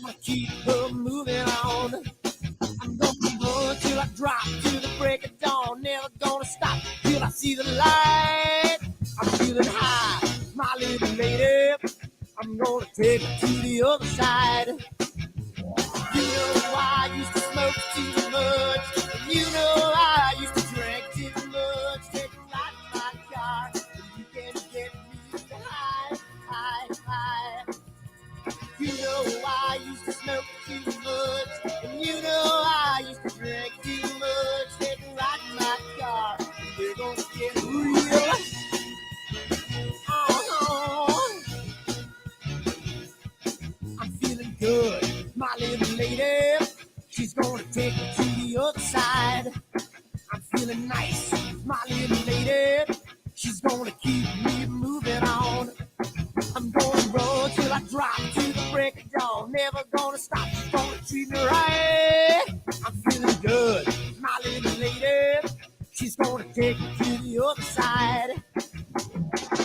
gonna keep her moving on. I'm gonna run till I drop to the break of dawn. Never gonna stop till I see the light. I'm feeling high, my little lady. I'm gonna take her to the other side. You know I used to smoke too much. And you know I used to drink too much. Take a ride in my car, and you can get me high, high, high. You know I used to smoke too much. And you know I used to drink too much. Take a ride in my car, and we're gonna get real. Oh, I'm feeling good, my little lady. She's gonna take me to the other side. I'm feeling nice, my little lady. She's gonna keep me moving on. I'm gonna run till I drop to the break of dawn. Never gonna stop, she's gonna treat me right. I'm feeling good, my little lady. She's gonna take me to the other side.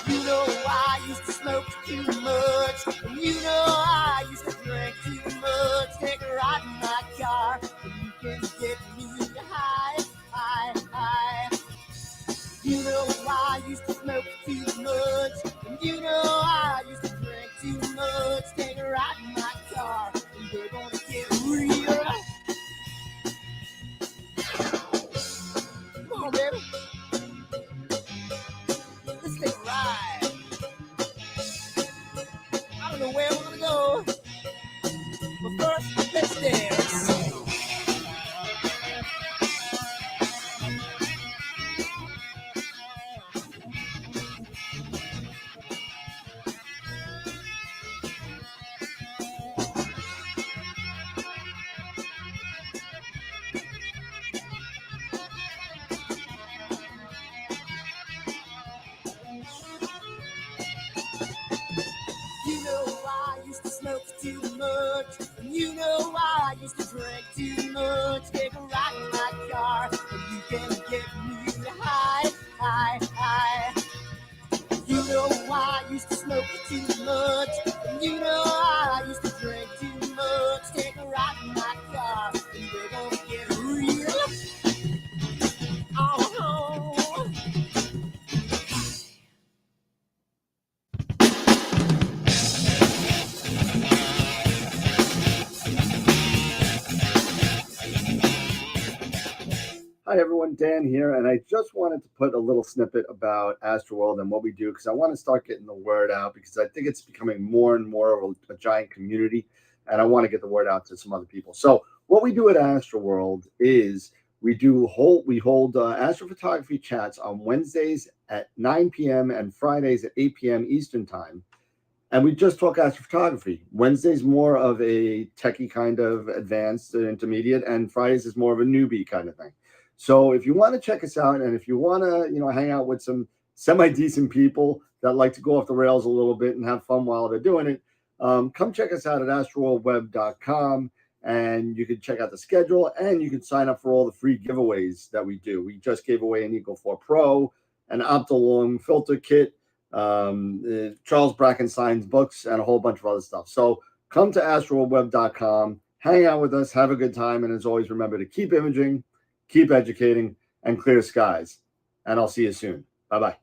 You know I used to smoke too much. And you know I used to drink too much. Take a ride in my car, and you can get me high, high, high. You know I used to smoke too much. And you know I used to drink too much. Take a ride in my car, and we're gonna get real. Come on, baby. Let's take a ride. I don't know where we're gonna go, but first, let's dance. You know I used to smoke too much, and you know I used to drink too much. Take a ride in my car, and you can get me high, high, high. You know I used to smoke too much, and you know I used to drink too much. Take a ride in my car, and we're gonna get real. Oh. Hi everyone, Dan here, and I just wanted to put a little snippet about AstroWorld and what we do because I want to start getting the word out because I think it's becoming more and more of a giant community, and I want to get the word out to some other people. So what we do at AstroWorld is we hold astrophotography chats on Wednesdays at 9 p.m. and Fridays at 8 p.m. Eastern time. And we just talk astrophotography. Wednesday's more of a techie kind of advanced intermediate, and Fridays is more of a newbie kind of thing. So if you want to check us out, and if you want to, hang out with some semi-decent people that like to go off the rails a little bit and have fun while they're doing it, come check us out at astroworldweb.com, and you can check out the schedule, and you can sign up for all the free giveaways that we do. We just gave away an Eagle 4 Pro, an Optolong filter kit, Charles Brackenstein's books, and a whole bunch of other stuff. So come to astroworldweb.com, hang out with us, have a good time, and as always, remember to keep imaging, keep educating, and clear skies. And I'll see you soon. Bye-bye.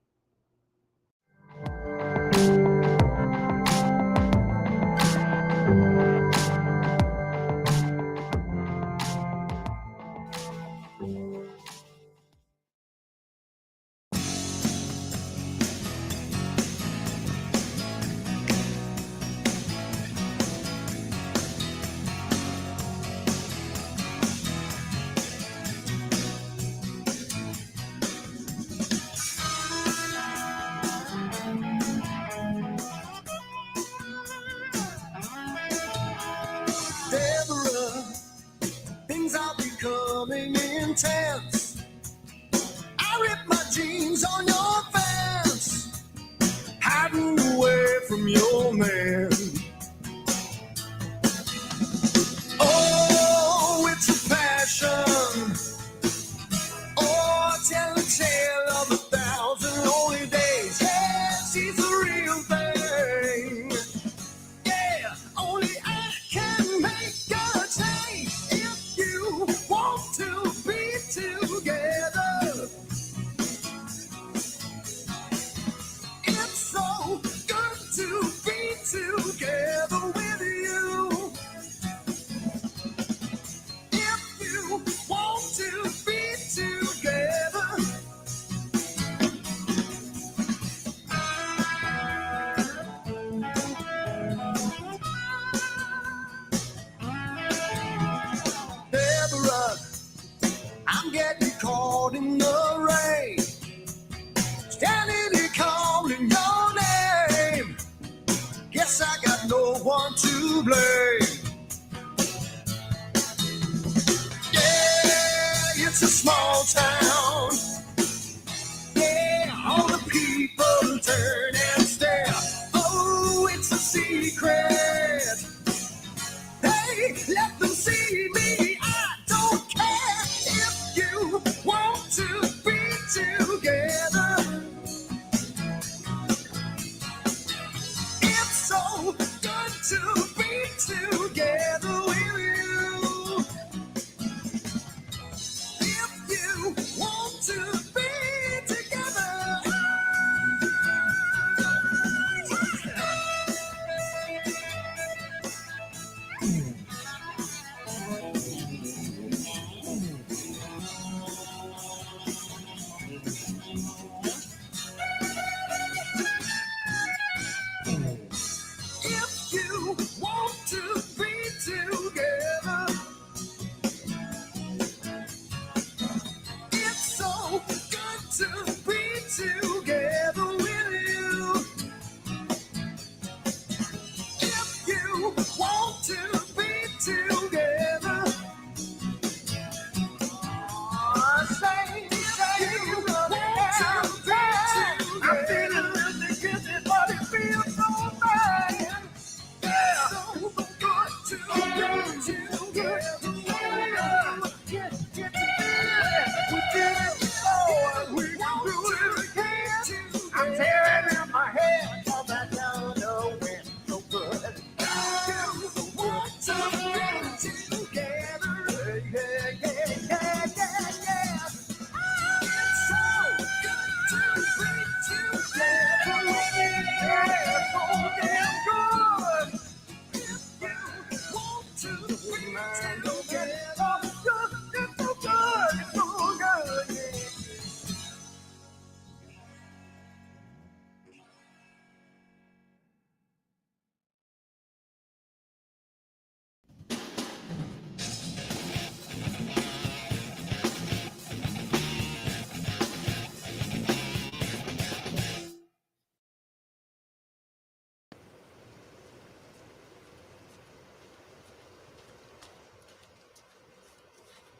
Deborah, things are becoming intense. I ripped my jeans on your fence, hiding away from your man. Oh, it's a passion. Oh, tell a tale of 1,000 lonely days. Yeah, she's the real thing. Yeah, only I can make play. Yeah, it's a small town. Yeah, all the people turn and stare. Oh, it's a secret. Hey, let them see me. I don't care if you want to be together. It's so good to be together with you. If you want to be together. If you want to be together, it's so good to be together with you. If you want to be together, say you want to be together. I'm feeling really good, but it feels so bad. Yeah, so good to be together. We did it before, we can do it again. I'm tearing in my head, 'cause I don't know when so good. You want to be together. Yeah. It's so good to be together. Yeah, so damn good. If you want to be together, it's so good, it's so good, yeah.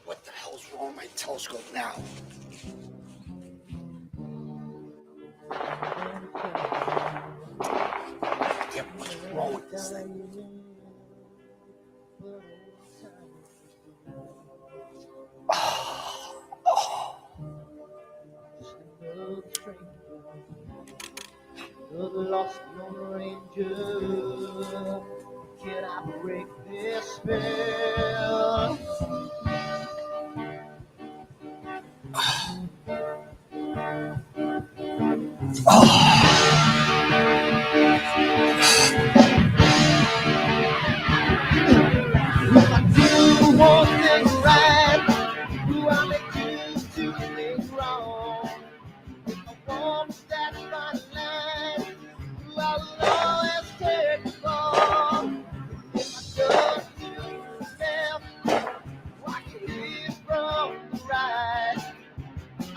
What the hell's wrong with my telescope now? Yeah, what's wrong with this thing? The lost Lone Ranger, can I break this spell? Do one thing right, do I make you do things wrong? If I want to stand by the line, do I will always take the fall? If I go to the left, watch you leave from the right.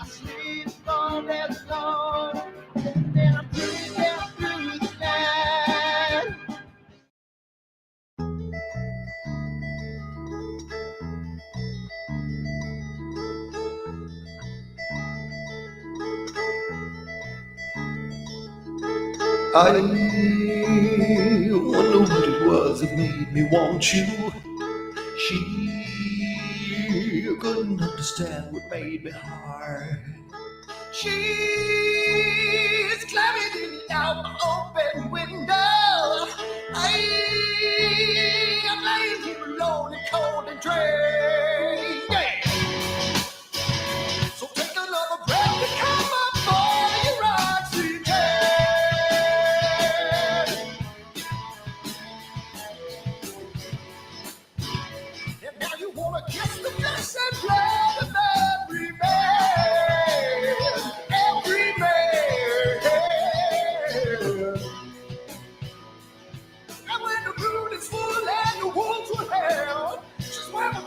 I sleep all day long, then I'm breathing through the night. I wonder what it was that made me want you. She couldn't understand what made me hard. She's climbing out my open window. I'm laying here alone and cold and drained. Yeah. So take another breath and come up for your oxygen. And now you wanna kiss the flesh and blood of every man, every man. And when the moon is full and the wolves will howl, she's where the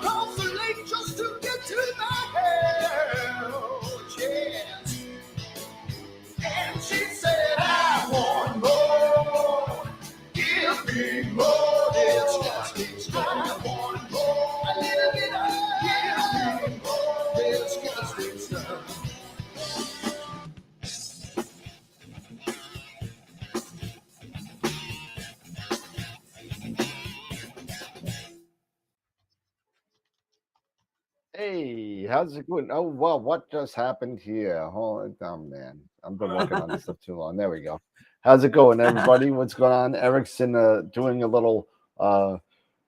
Hey, how's it going? Oh, well, what just happened here? Hold on, man. I've been working on this stuff too long. There we go. How's it going, everybody? What's going on? Eric's doing a little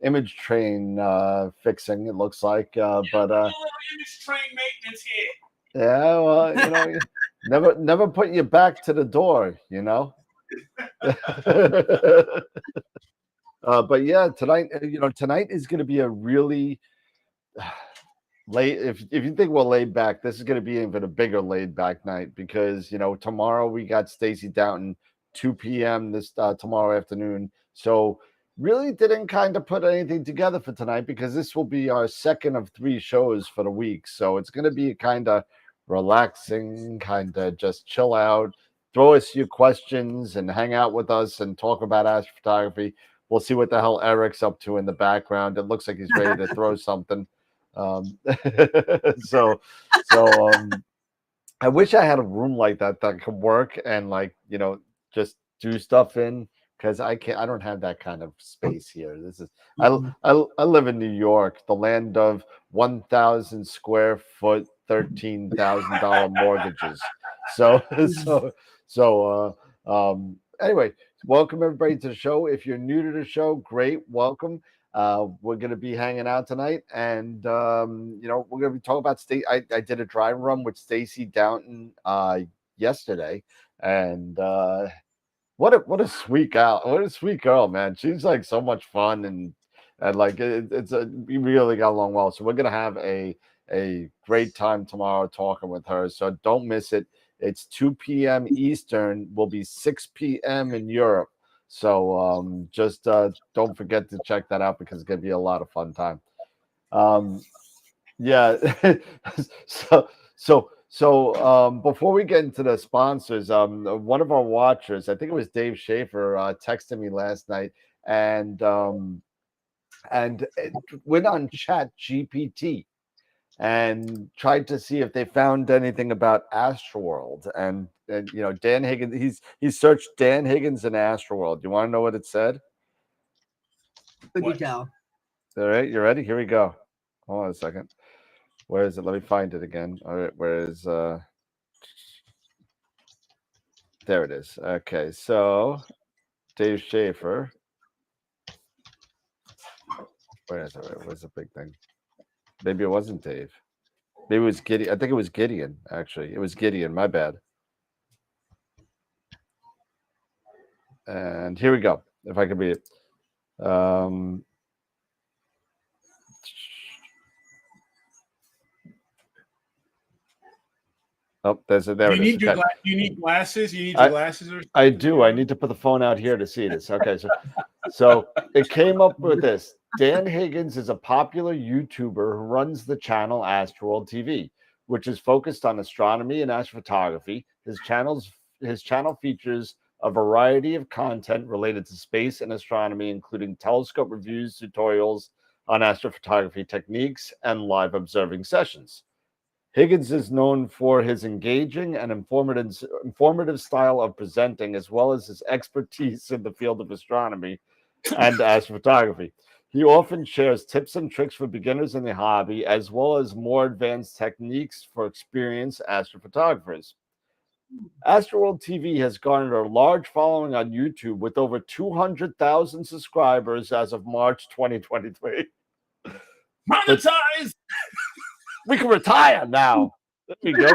image train fixing, it looks like. But image train maintenance here. yeah, well, never put your back to the door, But yeah, tonight is going to be a really late. If you think we're laid back, this is going to be even a bigger laid back night because tomorrow we got Stacey Downton 2 p.m. this tomorrow afternoon. So really didn't kind of put anything together for tonight because this will be our second of 3 shows for the week. So it's going to be kind of relaxing, kind of just chill out, throw us your questions and hang out with us and talk about astrophotography. We'll see what the hell Eric's up to in the background. It looks like he's ready to throw something. So I wish I had a room like that could work and just do stuff in because I don't have that kind of space here. This is I live in New York, the land of 1,000 square foot, $13,000 mortgages. Anyway, welcome everybody to the show. If you're new to the show, great, welcome. We're going to be hanging out tonight, and we're going to be talking about I did a dry run with Stacey Downton yesterday, and what a sweet gal, what a sweet girl, man. She's like so much fun, and we really got along well. So we're going to have a great time tomorrow talking with her. So don't miss it. It's 2 p.m. Eastern. Will be 6 p.m. in Europe. So just don't forget to check that out because it's going to be a lot of fun time. Yeah. So before we get into the sponsors, one of our watchers, I think it was Dave Schaefer, texted me last night and it went on Chat GPT and tried to see if they found anything about AstroWorld. And Dan Higgins, he searched Dan Higgins and AstroWorld. You want to know what it said? Cookie cow. All right, you ready? Here we go. Hold on a second. Where is it? Let me find it again. All right, where is there it is. Okay, so Dave Schaefer. Where is it? Where's the big thing? Maybe it wasn't Dave. Maybe it was Gideon. I think it was Gideon, actually. It was Gideon. My bad. And here we go. If I could read it. Oh, there it is. You need glasses? You need your glasses? Or I do. I need to put the phone out here to see this. Okay, so it came up with this. Dan Higgins is a popular YouTuber who runs the channel AstroWorld TV, which is focused on astronomy and astrophotography. His channel features a variety of content related to space and astronomy, including telescope reviews, tutorials on astrophotography techniques, and live observing sessions. Higgins is known for his engaging and informative style of presenting, as well as his expertise in the field of astronomy and astrophotography. He often shares tips and tricks for beginners in the hobby, as well as more advanced techniques for experienced astrophotographers. AstroWorld TV has garnered a large following on YouTube with over 200,000 subscribers as of March 2023. Monetize! We can retire now. There we go.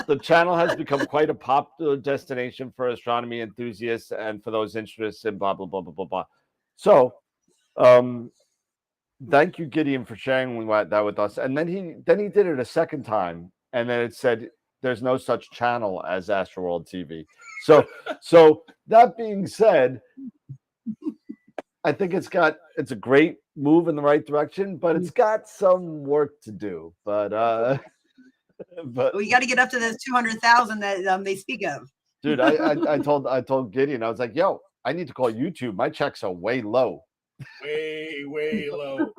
The channel has become quite a popular destination for astronomy enthusiasts and for those interested in blah, blah, blah, blah, blah, blah. So, thank you, Gideon, for sharing that with us. And then he did it a second time, and then it said there's no such channel as AstroWorld TV. So that being said, I think it's a great move in the right direction, but it's got some work to do. But we got to get up to those 200,000 that they speak of. Dude, I told Gideon, I was like, yo, I need to call YouTube. My checks are way low. Way low.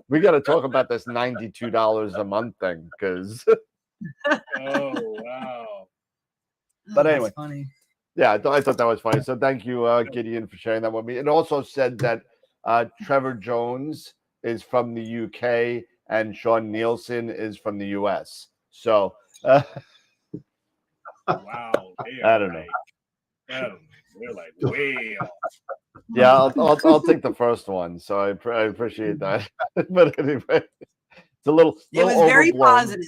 We got to talk about this $92 a month thing because. Oh wow! But anyway, that's funny. Yeah, I thought that was funny. So thank you, Gideon, for sharing that with me. It also said that Trevor Jones is from the UK and Sean Nielsen is from the U.S. So Wow. I don't know. They're like way off. Yeah, I'll take the first one. So I appreciate that. But anyway, it's a little It was overblown. very positive.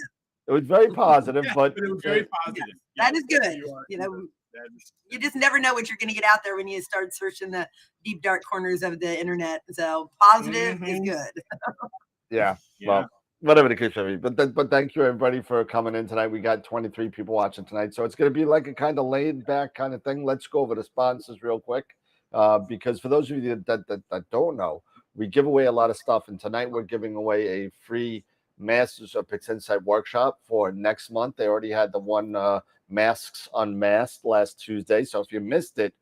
It was very positive, Yeah, but it was very positive. That is good. You are- You know, that is- you just never know what you're going to get out there when you start searching the deep dark corners of the internet. So positive is Mhm. good. yeah. Yeah. Well, whatever the case may be. But thank you everybody for coming in tonight. We got 23 people watching tonight, so it's going to be like a kind of laid back kind of thing. Let's go over the sponsors real quick, because for those of you that don't know, we give away a lot of stuff, and tonight we're giving away a free Masters of Pix Insight workshop for next month. They already had the one Masks Unmasked last Tuesday, so if you missed it,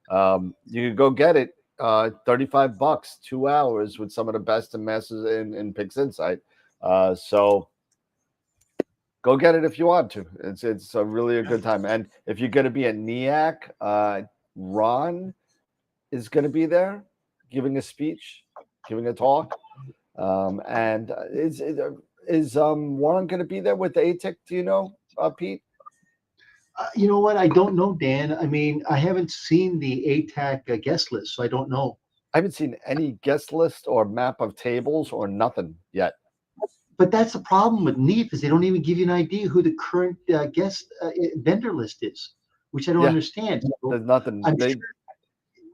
you can go get it. $35, 2 hours with some of the best in Masters in Pix Insight. So go get it if you want to. It's a really a good time. And if you're going to be at NEAC, Ron is going to be there giving a speech, giving a talk. And is Warren going to be there with the ATIC? Do you know, Pete? You know what? I don't know, Dan. I mean, I haven't seen the ATAC guest list, so I don't know. I haven't seen any guest list or map of tables or nothing yet. But that's the problem with NEAP is they don't even give you an idea who the current guest vendor list is, which I don't understand. So There's nothing. I'm They sure,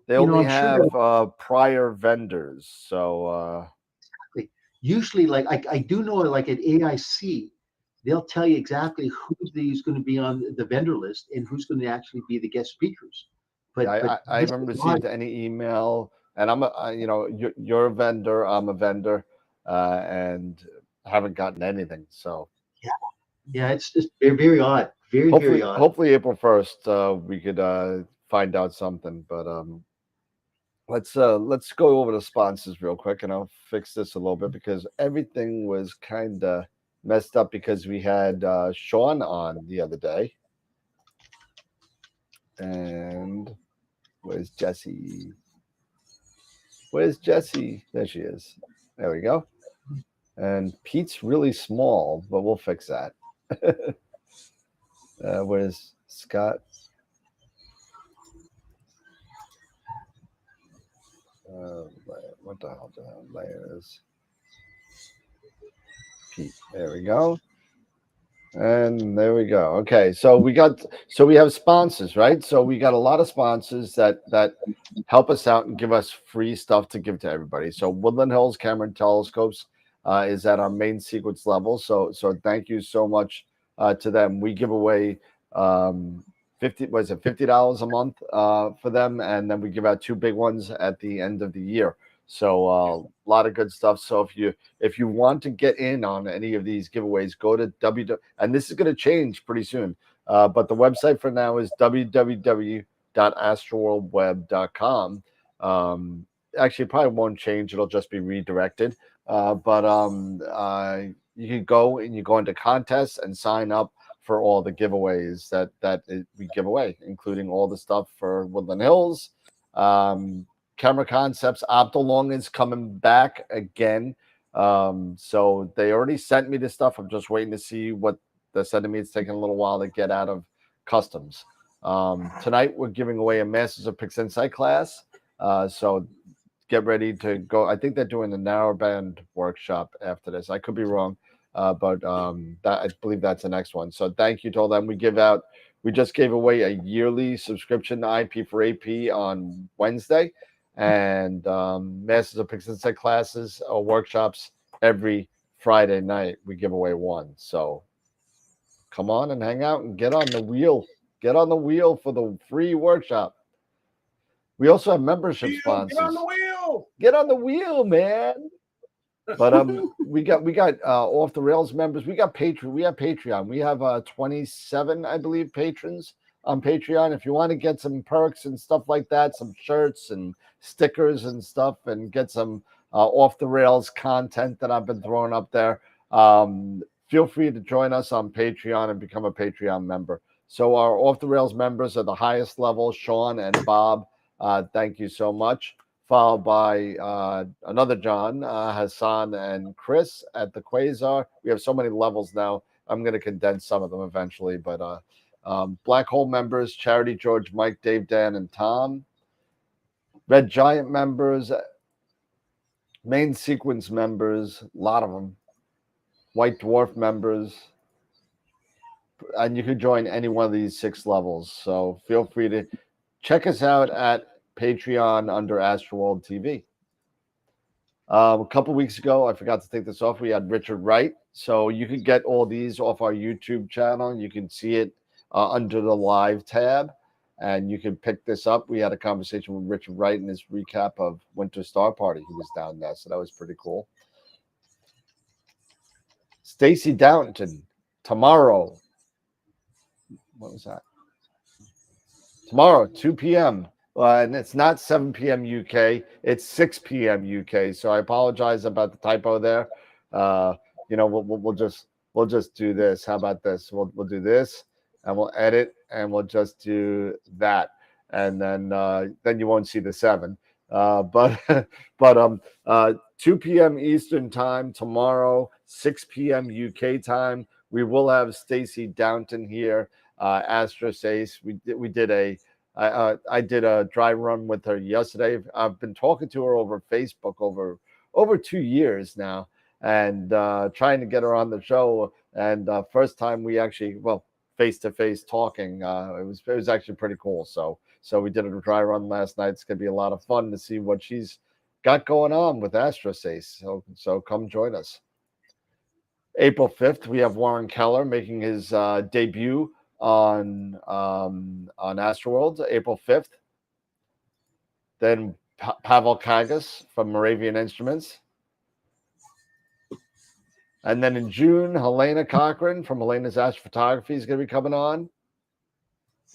they you know, only I'm have sure prior vendors. So usually, like I do know, like at AIC, they'll tell you exactly who's going to be on the vendor list and who's going to actually be the guest speakers. But I haven't received any email, and you're a vendor, I'm a vendor, and haven't gotten anything. So yeah, it's just very, very odd. Very odd. Hopefully April 1st, we could find out something. But let's go over the sponsors real quick, and I'll fix this a little bit because everything was kind of messed up because we had Sean on the other day. And where's Jessie? Where's Jessie? There she is. There we go. And Pete's really small, but we'll fix that. Where's Scott? What the hell? Layers. Pete. There we go. And there we go. Okay, so we have sponsors, right? So we got a lot of sponsors that help us out and give us free stuff to give to everybody. So Woodland Hills Camera and Telescopes is at our main sequence level. So thank you so much to them. We give away $50 a month for them, and then we give out 2 big ones at the end of the year. So a lot of good stuff. So if you want to get in on any of these giveaways, go to and this is going to change pretty soon. But the website for now is www.astroworldweb.com. Actually, it probably won't change. It'll just be redirected. But you can go and you go into contests and sign up for all the giveaways that we give away, including all the stuff for Woodland Hills. Camera Concepts, Optolong is coming back again. So they already sent me this stuff. I'm just waiting to see what they're sending me. It's taking a little while to get out of customs. Tonight, we're giving away a Masters of Pix Insight class. So get ready to go. I think they're doing the narrowband workshop after this. I could be wrong, but I believe that's the next one. So thank you to all them. We just gave away a yearly subscription to IP4AP on Wednesday. And Masters of Pix Insight classes or workshops every Friday night. We give away one. So come on and hang out and get on the wheel. Get on the wheel for the free workshop. We also have membership sponsors. Get on the wheel. Get on the wheel, man. But we got Off the Rails members. We got Patreon. We have Patreon. We have 27, I believe, patrons on Patreon. If you want to get some perks and stuff like that, some shirts and stickers and stuff, and get some Off the Rails content that I've been throwing up there, feel free to join us on Patreon and become a Patreon member. So our Off the Rails members are the highest level, Sean and Bob. Thank you so much. followed by another John, Hassan, and Chris at the Quasar. We have so many levels now. I'm going to condense some of them eventually, but Black Hole members, Charity, George, Mike, Dave, Dan, and Tom. Red Giant members, Main Sequence members, a lot of them. White Dwarf members. And you could join any one of these 6 levels. So feel free to check us out at Patreon under AstroWorld TV. A couple weeks ago, I forgot to take this off. We had Richard Wright. So you can get all these off our YouTube channel. You can see it under the live tab. And you can pick this up. We had a conversation with Richard Wright in his recap of Winter Star Party. He was down there. So that was pretty cool. Stacy Downton, tomorrow. What was that? Tomorrow, 2 p.m. And it's not 7 p.m. UK. It's 6 p.m. UK. So I apologize about the typo there. We'll just do this. How about this? We'll do this, and we'll edit, and we'll just do that, and then you won't see the 7. But 2 p.m. Eastern time tomorrow, 6 p.m. UK time. We will have Stacy Downton here. Astro says we did I did a dry run with her yesterday. I've been talking to her over Facebook over 2 years now, and trying to get her on the show. And first time we actually, face to face talking, it was actually pretty cool. So we did a dry run last night. It's gonna be a lot of fun to see what she's got going on with Astro says. So come join us. April 5th, we have Warren Keller making his debut on AstroWorld, April 5th. Then Pavel Kagas from Moravian Instruments. And then in June, Helena Cochran from Helena's Astrophotography is going to be coming on.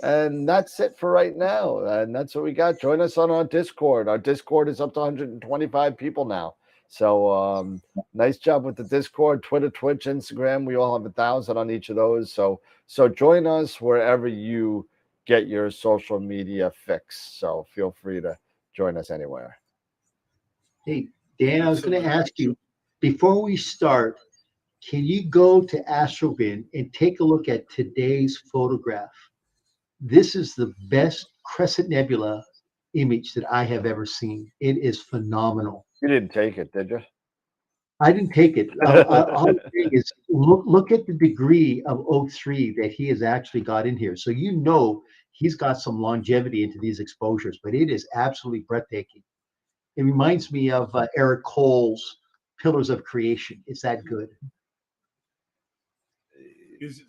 And that's it for right now. And that's what we got. Join us on our Discord. Our Discord is up to 125 people now. So nice job with the Discord, Twitter, Twitch, Instagram. We all have 1,000 on each of those. So join us wherever you get your social media fix. So feel free to join us anywhere. Hey, Dan, I was going to ask you, before we start, can you go to AstroBin and take a look at today's photograph? This is the best Crescent Nebula image that I have ever seen. It is phenomenal. You didn't take it, did you? I didn't take it. All I'm saying is look at the degree of O3 that he has actually got in here. So he's got some longevity into these exposures, but it is absolutely breathtaking. It reminds me of Eric Cole's Pillars of Creation. It's that good. Is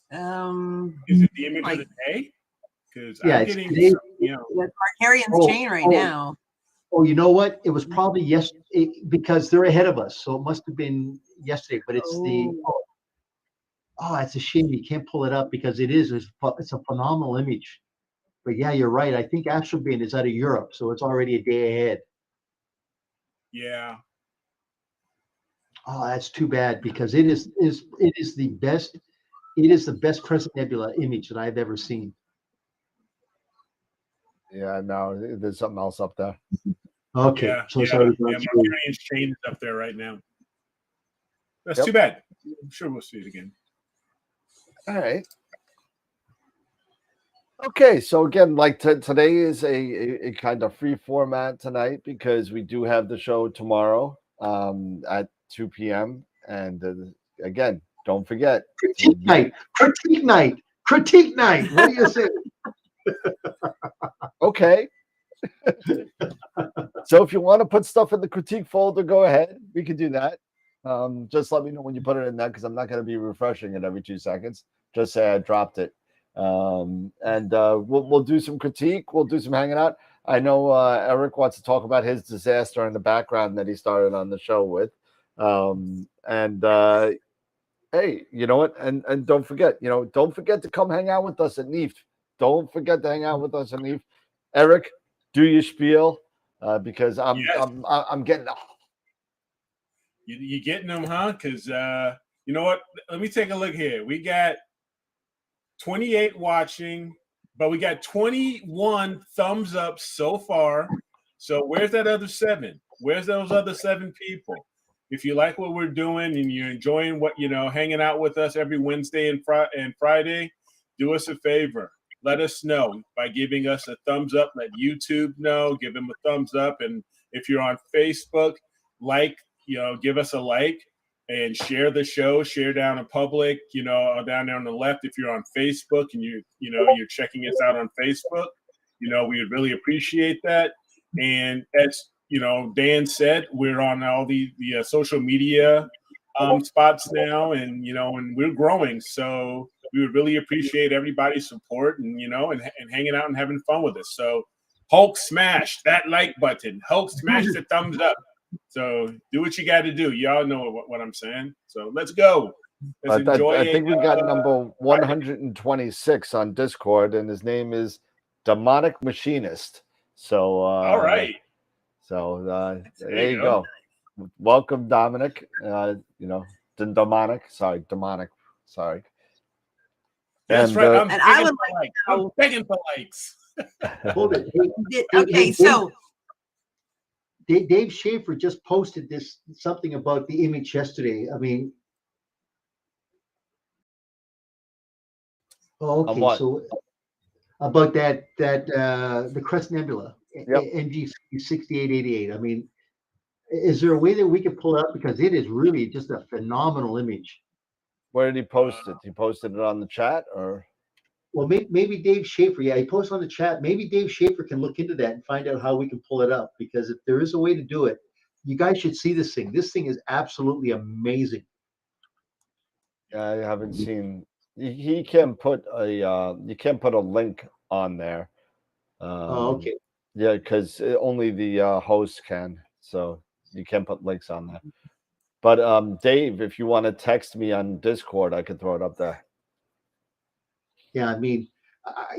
it the image of the day? Because yeah, I'm it's getting today. The Markarian's chain right now. Oh, you know what? It was probably yesterday because they're ahead of us, so it must have been yesterday. But it's it's a shame you can't pull it up because it's a phenomenal image. But yeah, you're right. I think AstroBin is out of Europe, so it's already a day ahead. Yeah. Oh, that's too bad because it is the best. It is the best Crescent Nebula image that I've ever seen. Yeah, no, there's something else up there. Okay, Markarian's chain is up there right now. That's too bad. I'm sure we'll see it again. All right. Okay, so again, like today is a kind of free format tonight because we do have the show tomorrow at 2 p.m. And again, don't forget. Critique night. What do you say? Okay. So if you want to put stuff in the critique folder, go ahead. We can do that. Just let me know when you put it in there because I'm not going to be refreshing it every 2 seconds. Just say I dropped it. We'll do some critique. We'll do some hanging out. I know Eric wants to talk about his disaster in the background that he started on the show with. Hey, you know what? And don't forget, don't forget to come hang out with us at NEAF. Don't forget to hang out with us at NEAF. Eric, do your spiel because I'm getting. You getting them, huh? Because you know what? Let me take a look here. We got 28 watching, but we got 21 thumbs up so far. So where's that other 7? Where's those other 7 people? If you like what we're doing and you're enjoying what, hanging out with us every Wednesday and Friday, do us a favor. Let us know by giving us a thumbs up. Let YouTube know. Give them a thumbs up. And if you're on Facebook, give us a like and share the show. Share down in public, down there on the left. If you're on Facebook and you're checking us out on Facebook, we would really appreciate that. And as Dan said, we're on all the social media spots now, and and we're growing. So we would really appreciate everybody's support and and hanging out and having fun with us. So Hulk, smash that like button. Hulk, smash the thumbs up. So do what you got to do. Y'all know what I'm saying. So let's go. Let's enjoy I think we got number 126 on Discord, and his name is Demonic Machinist. So all right. So there you go. Welcome, Dominic. Demonic. Sorry. That's and, right. And I would like to I'm begging for likes. Hold it. Okay, so Dave Schaefer just posted something about the image yesterday. I mean, okay, so about that the Crest Nebula, NG 6888. I mean, is there a way that we can pull it up, because it is really just a phenomenal image? Where did he post it? He posted it on the chat, or? Well, maybe Dave Schaefer. Yeah, he posted on the chat. Maybe Dave Schaefer can look into that and find out how we can pull it up, because if there is a way to do it, you guys should see this thing. This thing is absolutely amazing. I haven't seen. He can put you can put a link on there. Okay. Yeah, because only the host can. So you can put links on there. But Dave, if you want to text me on Discord, I can throw it up there. Yeah, I mean,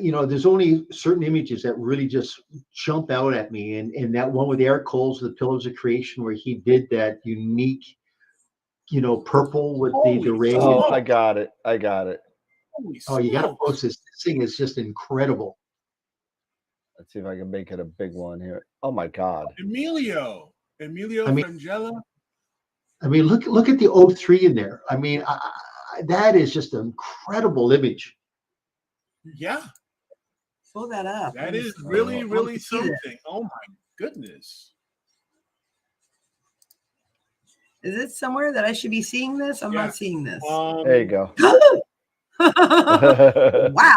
there's only certain images that really just jump out at me, and that one with Eric Coles, the Pillars of Creation, where he did that unique, purple with the ray. Oh, I got it. Oh, you got to post this. This thing is just incredible. Let's see if I can make it a big one here. Oh my God, Emilio Frangella. I mean, look at the O3 in there. I mean, that is just an incredible image. Yeah. pull that up. That is really, really something. Oh my goodness. Is it somewhere that I should be seeing this? I'm not seeing this. There you go. Wow.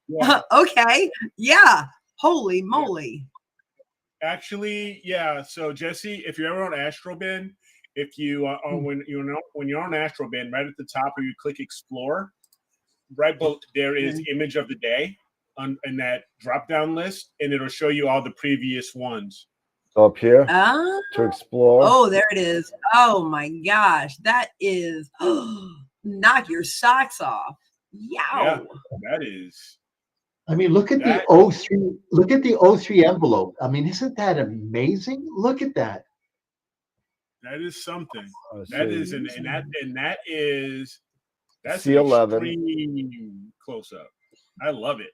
Yeah. Okay. Yeah. Holy moly. Actually, yeah. So Jesse, if you're ever on AstroBin, if you when you're on AstroBin, right at the top where you click Explore, right below there is Image of the Day in that drop down list, and it'll show you all the previous ones. Up here to explore. Oh, there it is. Oh my gosh, that is knock your socks off. Yow. Yeah, that is. I mean, look at the O3. Look at the O3 envelope. I mean, isn't that amazing? Look at that. That is something. That is that's C11 extreme close up. I love it.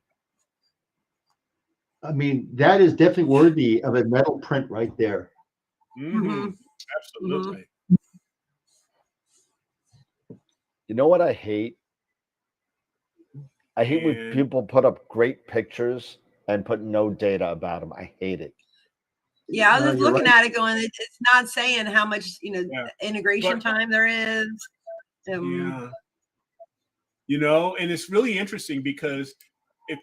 I mean, that is definitely worthy of a metal print right there. Mm-hmm. Absolutely. You know what I hate? I hate when people put up great pictures and put no data about them. I hate it. Yeah, I was just looking at it going, it's not saying how much, integration time there is. Yeah. And it's really interesting because if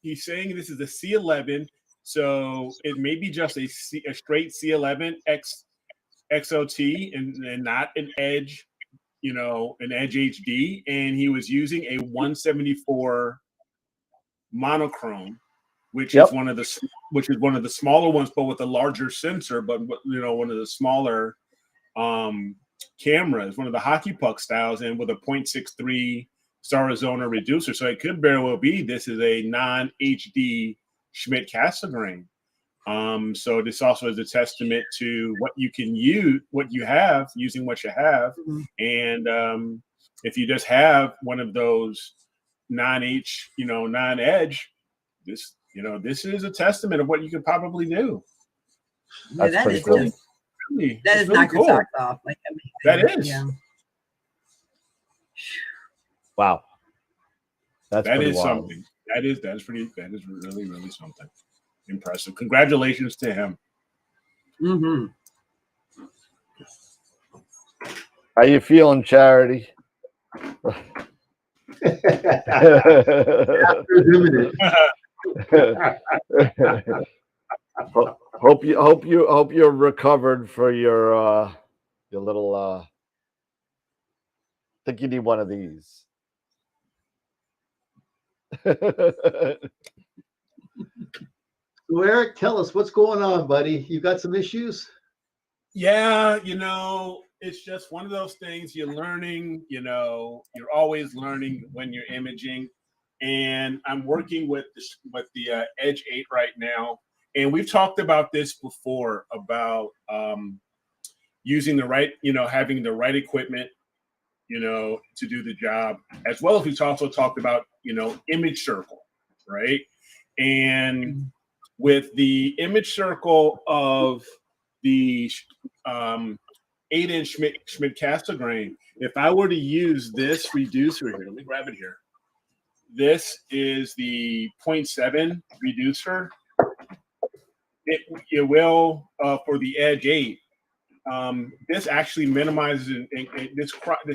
he's saying this is a C11, so it may be just a straight C11 XOT and not an Edge, an Edge HD, and he was using a 174 monochrome, which is one of the smaller ones, but with a larger sensor, but one of the smaller cameras, one of the hockey puck styles, and with a 0.63 Arizona reducer. So it could very well be this is a non-HD Schmidt-Cassegrain. So this also is a testament to what you can use, what you have, using what you have. And if you just have one of those non-Edge, this You know, this is a testament of what you could probably do. Yeah, That's that pretty is cool. just Really, that it's is really knock your socks off. Like amazing. That is. Yeah. Wow. That's That pretty is wild. something. That is really something. Impressive. Congratulations to him. Mm-hmm. How you feeling, Charity? hope you're recovered for your little I think you need one of these. So Eric, tell us what's going on, buddy. You got some issues? Yeah, you know, it's just one of those things you're learning, you know, you're always learning when you're imaging. And I'm working with the Edge 8 right now. And we've talked about this before about using the right, you know, having the right equipment, you know, to do the job, as well as we've also talked about, you know, image circle, right? And with the image circle of the 8-inch Schmidt Cassegrain, if I were to use this reducer here, let me grab it here. This is the 0.7 reducer. It will for the Edge 8. This actually minimizes and this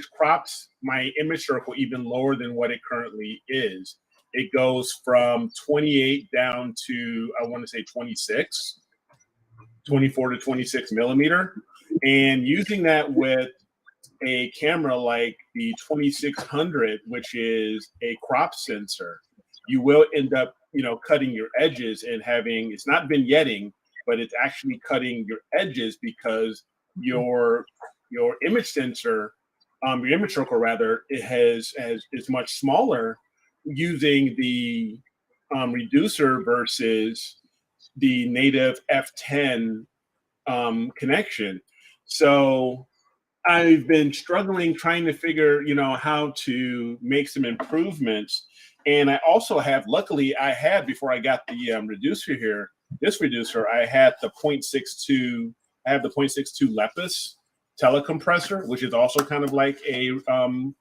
crops my image circle even lower than what it currently is. It goes from 28 down to, I want to say 24 to 26 millimeter. And using that with a camera like the 2600, which is a crop sensor, you will end up, you know, cutting your edges and having, it's not vignetting, but it's actually cutting your edges because your image sensor, your image circle rather, is much smaller using the reducer versus the native F10 connection. So I've been struggling trying to figure, you know, how to make some improvements. And I also have, luckily I had, before I got the reducer here, this reducer, I had the 0.62, I have the 0.62 Lepus telecompressor, which is also kind of like a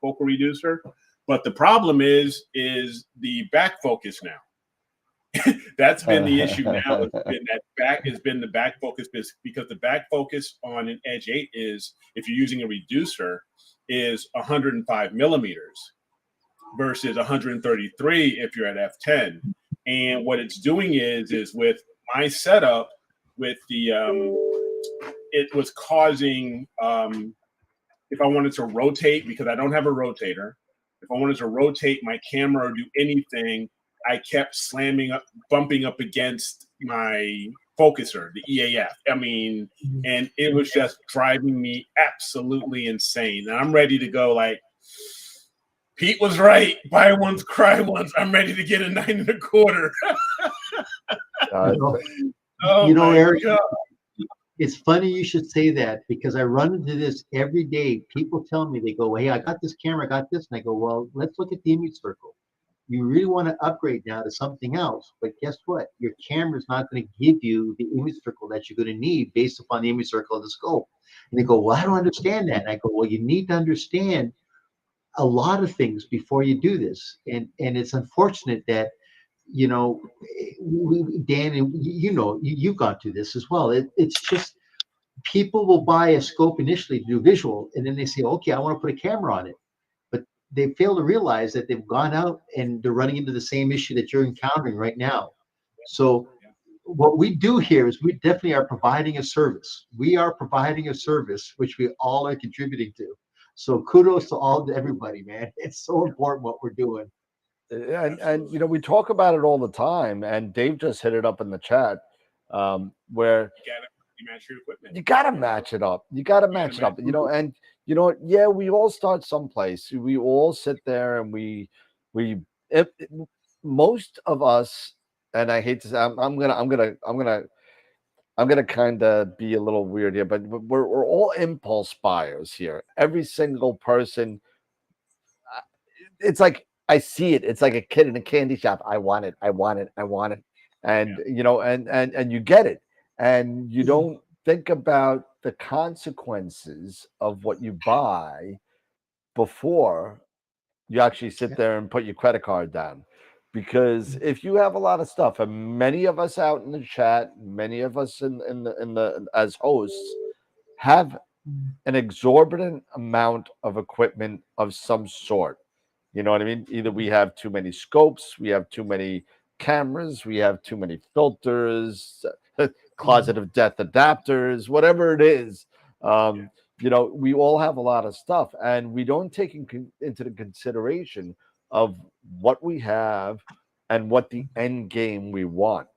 focal reducer. But the problem is the back focus now. That's been the issue now. It's been the back focus because the back focus on an Edge 8 is, if you're using a reducer, is 105 millimeters versus 133 if you're at F10. And what it's doing is with my setup with the it was causing if I wanted to rotate, because I don't have a rotator, if I wanted to rotate my camera or do anything, I kept bumping up against my focuser, the EAF. I mean, and it was just driving me absolutely insane. And I'm ready to go like, Pete was right. Buy once, cry once. I'm ready to get a 9 1/4. You know, Eric, it's funny you should say that, because I run into this every day. People tell me, they go, hey, I got this camera, I got this. And I go, well, let's look at the image circle. You really want to upgrade now to something else. But guess what? Your camera is not going to give you the image circle that you're going to need based upon the image circle of the scope. And they go, well, I don't understand that. And I go, well, you need to understand a lot of things before you do this. And it's unfortunate that, you know, Dan, and you know, you've gone through this as well. It's just, people will buy a scope initially to do visual, and then they say, okay, I want to put a camera on it. But they fail to realize that they've gone out and they're running into the same issue that you're encountering right now. So what we do here is we definitely are providing a service. We are providing a service which we all are contributing to. So kudos to everybody, man. It's so important what we're doing. And you know, we talk about it all the time, and Dave just hit it up in the chat, where you match your equipment. You gotta match it up. You gotta match it up. You know, and you know, yeah, we all start someplace. We all sit there and most of us, and I hate to say, I'm gonna kind of be a little weird here, but we're all impulse buyers here. Every single person. It's like I see it. It's like a kid in a candy shop. I want it. I want it. I want it. and and you get it, and you don't think about the consequences of what you buy before you actually sit there and put your credit card down. Because if you have a lot of stuff, and many of us out in the chat, many of us in the as hosts have an exorbitant amount of equipment of some sort. You know what I mean? Either we have too many scopes, we have too many cameras, we have too many filters, closet of death adapters, whatever it is. We all have a lot of stuff, and we don't take into the consideration of what we have and what the end game we want.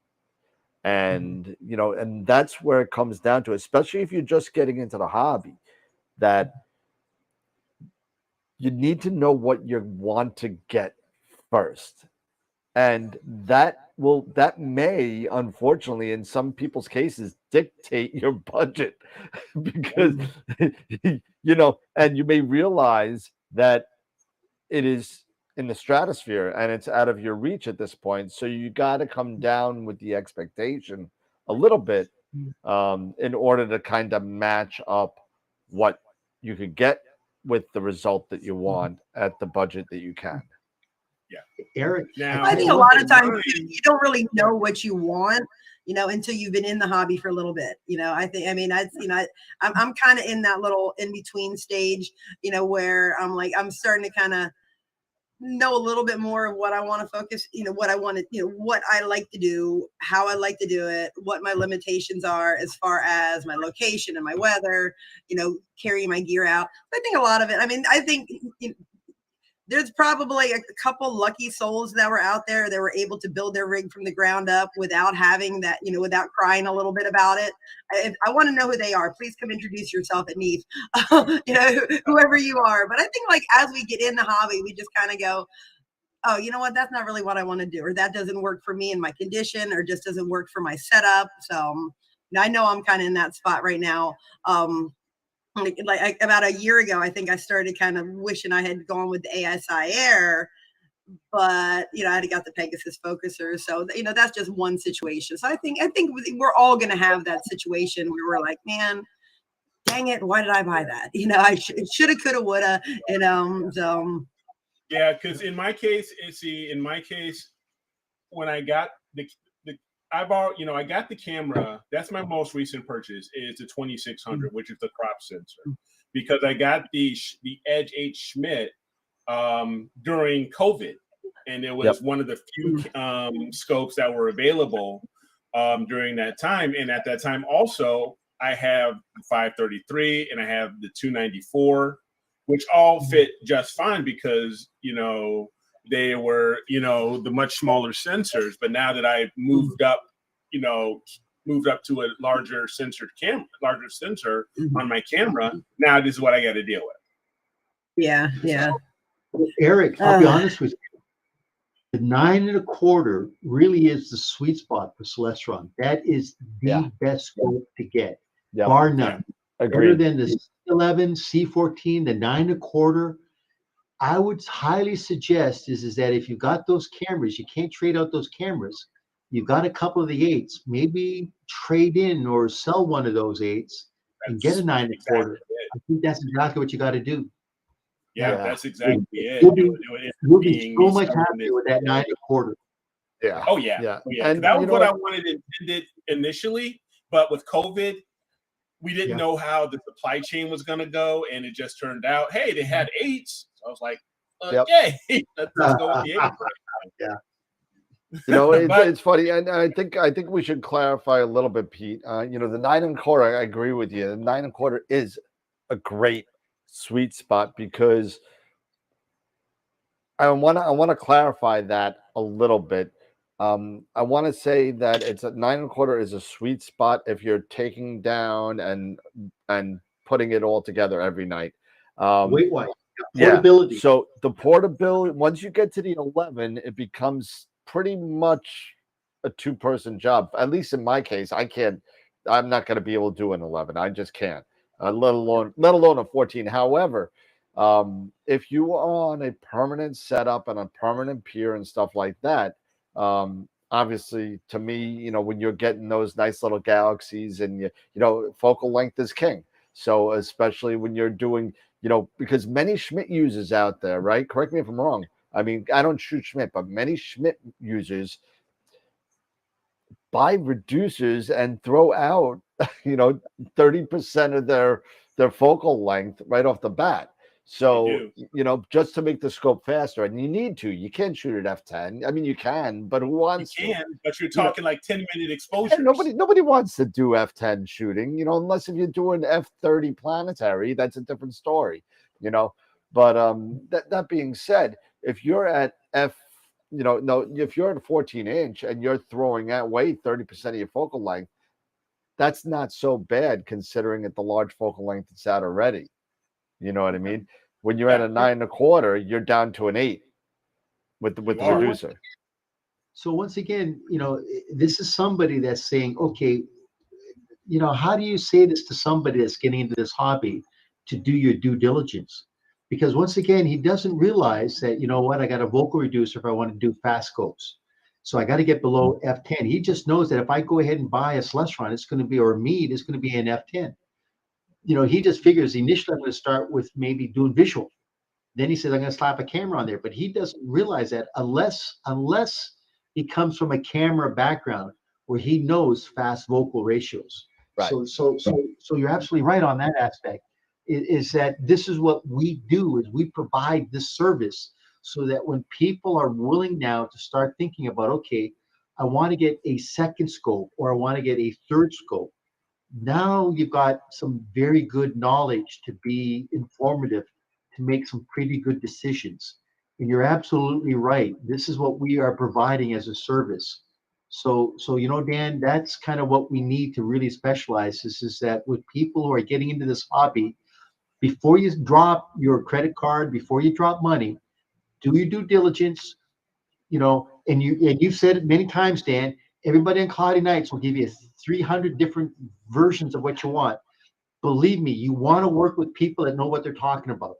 And and that's where it comes down to, especially if you're just getting into the hobby, that you need to know what you want to get first. And that may, unfortunately, in some people's cases, dictate your budget. Because and you may realize that it is in the stratosphere and it's out of your reach at this point. So you got to come down with the expectation a little bit, in order to kind of match up what you could get with the result that you want at the budget that you can. Yeah, Eric. Now, I think a lot of times you don't really know what you want, until you've been in the hobby for a little bit. I'm kind of in that little in between stage, where I'm starting to kind of know a little bit more of what I want to focus, what I want to, what I like to do, how I like to do it, what my limitations are as far as my location and my weather, carrying my gear out. I think a lot of it, I think there's probably a couple lucky souls that were out there that were able to build their rig from the ground up without having that, without crying a little bit about it. I want to know who they are. Please come introduce yourself at NIF, whoever you are. But I think as we get in the hobby, we just kind of go, oh, you know what? That's not really what I want to do, or that doesn't work for me in my condition, or just doesn't work for my setup. So I know I'm kind of in that spot right now. Like about a year ago, I think I started kind of wishing I had gone with the ASI Air, but I had got the Pegasus focuser. So that's just one situation. So I think we're all going to have that situation where we're like, man, dang it, why did I buy that? I shoulda, coulda, woulda. So yeah, because in my case, when I got I got the camera. That's my most recent purchase. Is the 2600, which is the crop sensor, because I got the Edge H Schmidt during COVID, and it was one of the few scopes that were available during that time. And at that time, also, I have the 533 and I have the 294, which all fit just fine because they were, the much smaller sensors. But now that I moved up to a larger sensor on my camera, now this is what I got to deal with. Yeah. So, Eric, I'll be honest with you. The 9 1/4 really is the sweet spot for Celestron. That is the best scope to get, bar none. Agreed. Better than the C11, C14, the 9 1/4. I would highly suggest is that if you got those cameras, you can't trade out those cameras. You've got a couple of the 8s, maybe trade in or sell one of those 8s and get a 9 1/4. I think that's exactly what you got to do. Yeah, that's exactly it. You'll be so much happier with that 9 1/4. Yeah. Oh yeah. And that was what I wanted intended initially, but with COVID, we didn't know how the supply chain was going to go, and it just turned out, hey, they had 8s. So I was like, okay, let's go with the 8. Yeah. It's funny, and I think we should clarify a little bit, Pete. The 9 1/4, I agree with you. The 9 1/4 is a great sweet spot, because I want to clarify that a little bit. I want to say that it's a 9 1/4 is a sweet spot if you're taking down and putting it all together every night. Weight-wise, portability. So the portability, once you get to the 11, it becomes pretty much a 2-person job. At least in my case, I'm not going to be able to do an 11. I just can't, let alone a 14. However, if you are on a permanent setup and a permanent pier and stuff like that, obviously, to me, when you're getting those nice little galaxies, and focal length is king. So especially when you're doing, because many Schmidt users out there, right? Correct me if I'm wrong. I mean, I don't shoot Schmidt, but many Schmidt users buy reducers and throw out, 30% of their focal length right off the bat. So, just to make the scope faster, and you need to, you can't shoot at f10. I mean, you can, but who wants You can, to? but you're talking like 10-minute exposures. Nobody wants to do f10 shooting, unless if you're doing f30 planetary, that's a different story, But that being said, if you're at if you're at a 14-inch and you're throwing away 30% of your focal length, that's not so bad considering at the large focal length it's at already. You know what I mean? When you're at a 9.25, you're down to an 8 with the reducer. So once again, this is somebody that's saying, okay, how do you say this to somebody that's getting into this hobby to do your due diligence? Because once again, he doesn't realize that, I got a vocal reducer if I want to do fast scopes. So I got to get below f10. He just knows that if I go ahead and buy a Celestron, it's going to be, or a Meade, it's going to be an f10. He just figures initially I'm going to start with maybe doing visual. Then he says, I'm going to slap a camera on there. But he doesn't realize that unless he comes from a camera background where he knows fast vocal ratios. Right. So you're absolutely right on that aspect. Is that this is what we do, is we provide this service so that when people are willing now to start thinking about, okay, I want to get a second scope or I want to get a third scope. Now you've got some very good knowledge to be informative, to make some pretty good decisions. And you're absolutely right. This is what we are providing as a service. So Dan, that's kind of what we need to really specialize. Is that with people who are getting into this hobby, before you drop your credit card, before you drop money, do your due diligence. And you've said it many times, Dan. Everybody on Cloudy Nights will give you 300 different versions of what you want. Believe me, you want to work with people that know what they're talking about.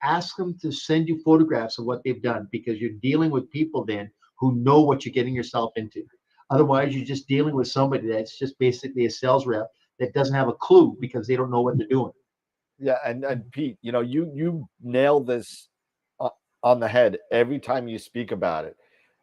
Ask them to send you photographs of what they've done, because you're dealing with people then who know what you're getting yourself into. Otherwise, you're just dealing with somebody that's just basically a sales rep that doesn't have a clue because they don't know what they're doing. Yeah, and Pete, you nail this on the head every time you speak about it.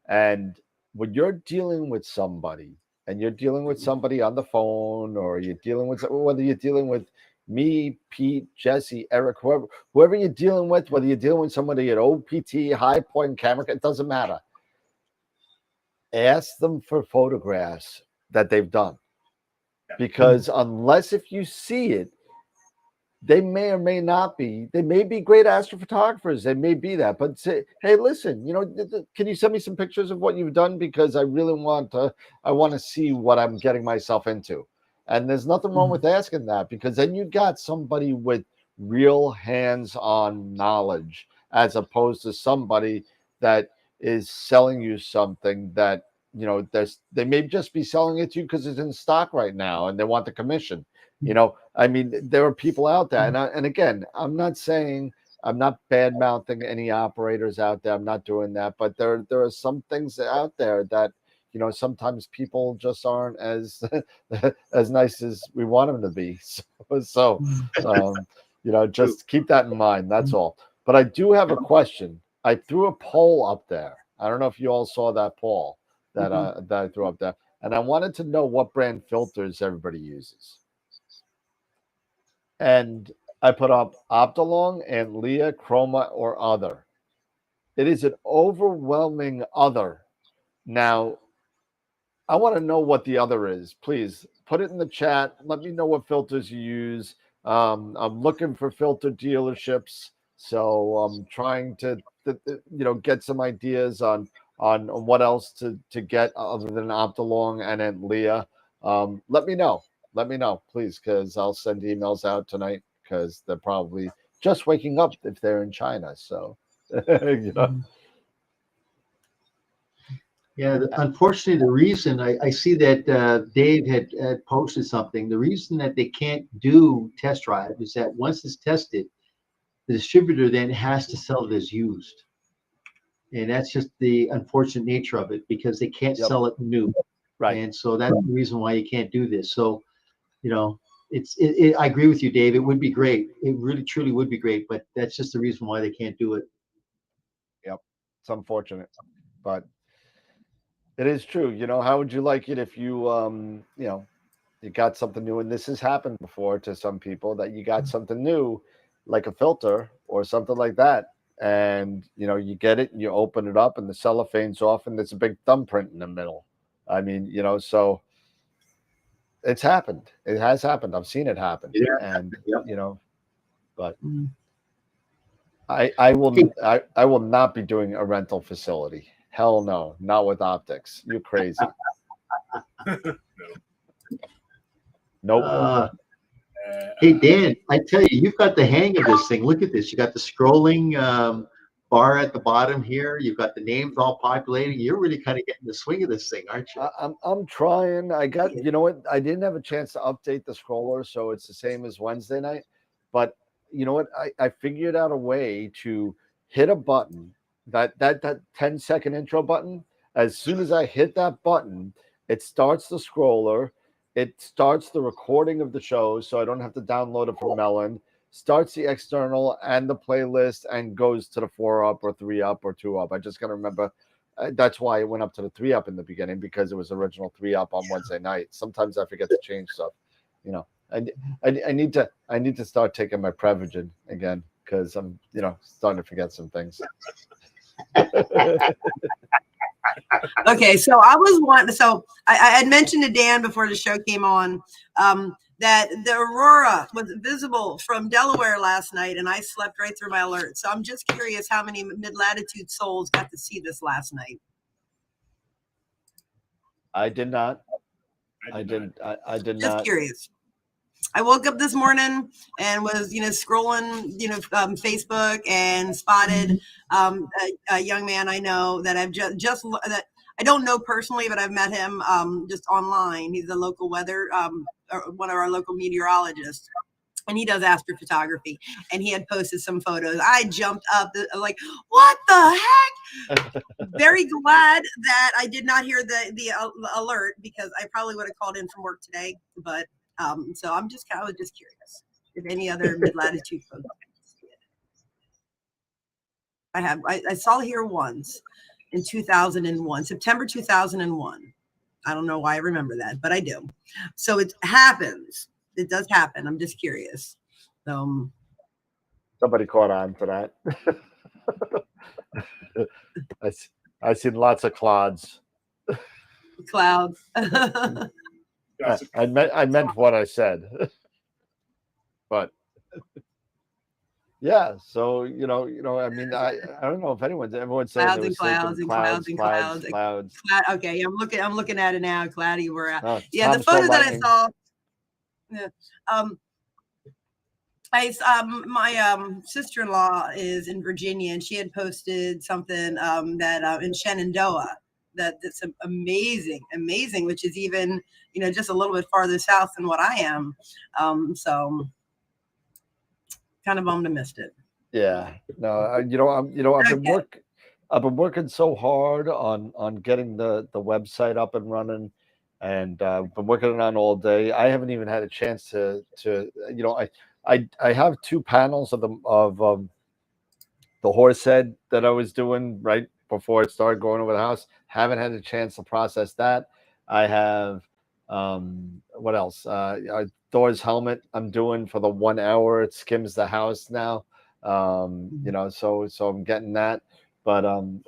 And when you're dealing with somebody, and you're dealing with somebody on the phone, or you're dealing with, whether you're dealing with me, Pete, Jesse, Eric, whoever you're dealing with, whether you're dealing with somebody at OPT, High Point, Camera, it doesn't matter. Ask them for photographs that they've done, because unless if you see it, they may or may not be. They may be great astrophotographers. They may be that, but say, hey, listen, can you send me some pictures of what you've done? Because I really want to see what I'm getting myself into. And there's nothing wrong with asking that, because then you got somebody with real hands-on knowledge, as opposed to somebody that is selling you something that, they may just be selling it to you because it's in stock right now and they want the commission. I mean, there are people out there, and again, I'm not bad mouthing any operators out there. I'm not doing that, but there are some things out there that, sometimes people just aren't as as nice as we want them to be. So just keep that in mind. That's all. But I do have a question. I threw a poll up there. I don't know if you all saw that poll that I threw up there, and I wanted to know what brand filters everybody uses. And I put up Optolong and Leah, Chroma, or other. It is an overwhelming other. Now, I want to know what the other is. Please put it in the chat. Let me know what filters you use. I'm looking for filter dealerships, so I'm trying to get some ideas on what else to get other than Optolong and then Leah. Let me know. Let me know, please, because I'll send emails out tonight, because they're probably just waking up if they're in China. So, Yeah, unfortunately, the reason I see that Dave had posted something, the reason that they can't do test drive is that once it's tested, the distributor then has to sell it as used. And that's just the unfortunate nature of it because they can't sell it new. Right. And so that's the reason why you can't do this. So, you know, I agree with you, Dave. It would be great. It really, truly would be great, but that's just the reason why they can't do it. Yep. It's unfortunate, but it is true. You know, how would you like it if you, you know, you got something new, and this has happened before to some people that you got something new, like a filter or something like that, and you know, you get it and you open it up and the cellophane's off and there's a big thumbprint in the middle. I mean, you know, so it's happened. It has happened. I've seen it happen, and you know, but I will not be doing a rental facility. Hell no, not with optics. You're crazy. Nope. Hey, Dan, I tell you, you've got the hang of this thing. Look at this. You got the scrolling bar at the bottom here. You've got the names all populating. You're really kind of getting the swing of this thing, aren't you? I'm trying. I got, you know what? I didn't have a chance to update the scroller, so it's the same as Wednesday night. But you know what? I figured out a way to hit a button, that 10-second intro button. As soon as I hit that button, it starts the scroller. It starts the recording of the show, so I don't have to download it from Melon. Starts the external and the playlist and goes to the 4-up or 3-up or 2-up. I just got to remember. That's why it went up to the 3-up in the beginning, because it was original 3-up on Wednesday night. Sometimes I forget to change stuff. You know, I need to start taking my Prevagen again, because I'm, you know, starting to forget some things. Okay, so I had mentioned to Dan before the show came on that the aurora was visible from Delaware last night, and I slept right through my alert. So I'm just curious how many mid-latitude souls got to see this last night. I did not. I did Just not. Curious. I woke up this morning and was, you know, scrolling, you know, Facebook, and spotted a young man I know that I've just that I don't know personally, but I've met him just online. He's a local weather, one of our local meteorologists, and he does astrophotography. And he had posted some photos. I jumped up like, what the heck? Very glad that I did not hear the alert, because I probably would have called in from work today, but. So I was just curious if any other mid-latitude folks. I saw here once in 2001, September 2001. I don't know why I remember that, but I do. So it happens. It does happen. I'm just curious. Somebody caught on to that. I seen lots of clouds. Clouds. I meant what I said, but yeah. So you know. I mean, I don't know if everyone's saying clouds and clouds and clouds and clouds. Okay, I'm looking at it now. Cloudy. We're at. Yeah, the photos that I saw. Yeah. My sister-in-law is in Virginia, and she had posted something that in Shenandoah. That's amazing, which is even, you know, just a little bit farther south than what I am. So kind of bummed I missed it. Yeah, no, I've been working so hard on getting the website up and running, and been working on all day. I haven't even had a chance to you know, I have 2 panels of the horse head that I was doing right before it started going over the house. Haven't had a chance to process that. I have what else? Thor's helmet I'm doing for the 1 hour. It skims the house now. You know, so I'm getting that. But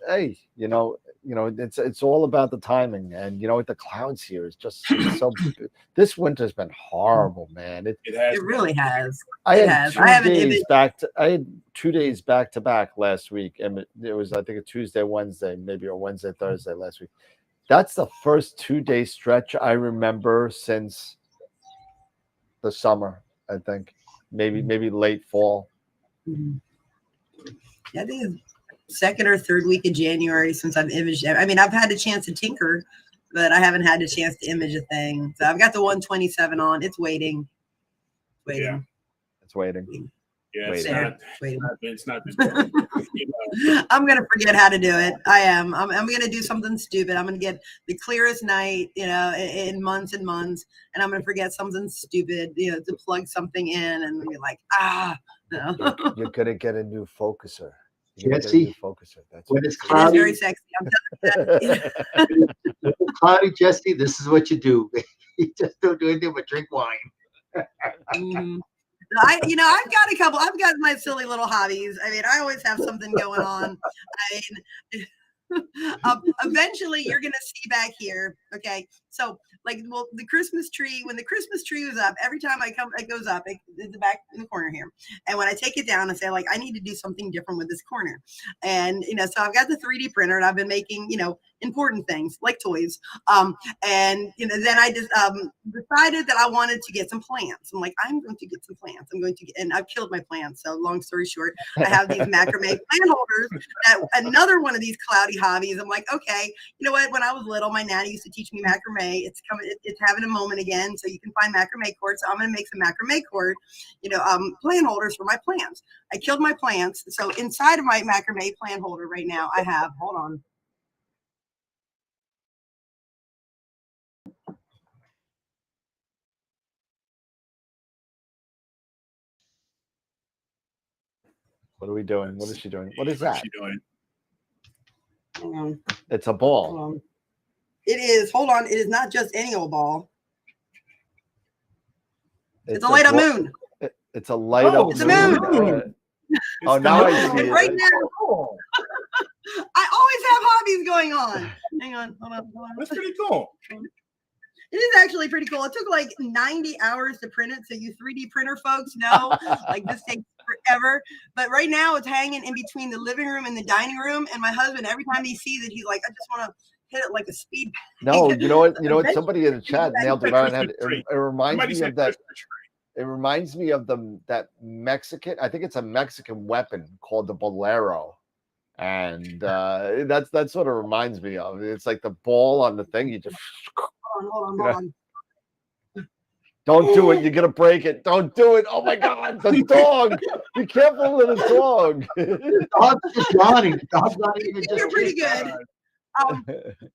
hey, you know, it's all about the timing. And you know what, the clouds here is just so this winter's been horrible, man. It really has. I had 2 days back to back last week, and it was, I think, a Tuesday, Wednesday, maybe, or Wednesday, Thursday last week. That's the first 2-day stretch I remember since the summer. I think maybe late fall. I think it's second or third week of January since I've imaged. I mean, I've had a chance to tinker, but I haven't had a chance to image a thing. So I've got the 127 on. It's waiting. Yeah. It's waiting. Yeah, Wait. it's not been you know. I'm gonna forget how to do it. I am. I'm gonna do something stupid. I'm gonna get the clearest night, in months and months, and I'm gonna forget something stupid, to plug something in, and be like, no. You're gonna get a new focuser. You're gonna get a Jesse, new focuser. That's when what it's It is cloudy, very sexy. I'm telling you that. when it's cloudy, Jesse, this is what you do. You just don't do anything but drink wine. Mhm. I've got a couple. I've got my silly little hobbies. I mean, I always have something going on. I mean, eventually you're gonna see back here. Okay, so the Christmas tree. When the Christmas tree was up, every time it goes up. It's back in the corner here. And when I take it down, I say I need to do something different with this corner. And so I've got the 3D printer, and I've been making important things like toys. And then I just decided that I wanted to get some plants. I'm like, I'm going to get some plants. And I've killed my plants. So long story short, I have these macrame plant holders. Another one of these cloudy hobbies. I'm like, okay, you know what? When I was little, my nanny used to teach me macrame. It's having a moment again. So you can find macrame cord. So I'm going to make some macrame cord, plant holders for my plants. I killed my plants. So inside of my macrame plant holder right now, I have, hold on. What are we doing? What is she doing? What is What's that? she doing? Hang on. It's a ball. It is. Hold on. It is not just any old ball. It's a light up moon. It's a light up. It's a moon. Oh, now I see it. Right now, I always have hobbies going on. Hang on. Hold on. That's pretty cool. It is actually pretty cool. It took like 90 hours to print it. So you 3D printer folks know, this takes forever. But right now it's hanging in between the living room and the dining room. And my husband, every time he sees it, he's like, I just want to hit it like a speed. No, you know what? Somebody in the chat nailed it right. It reminds Somebody me said of that. Christmas tree. It reminds me of that Mexican. I think it's a Mexican weapon called the bolero, and that's sort of reminds me of. It's like the ball on the thing. You just Hold on. Don't do it. You're gonna break it. Don't do it. Oh my God, the dog! Be careful of the dog. The dog's just yawning. The dog's not even just. You're pretty good.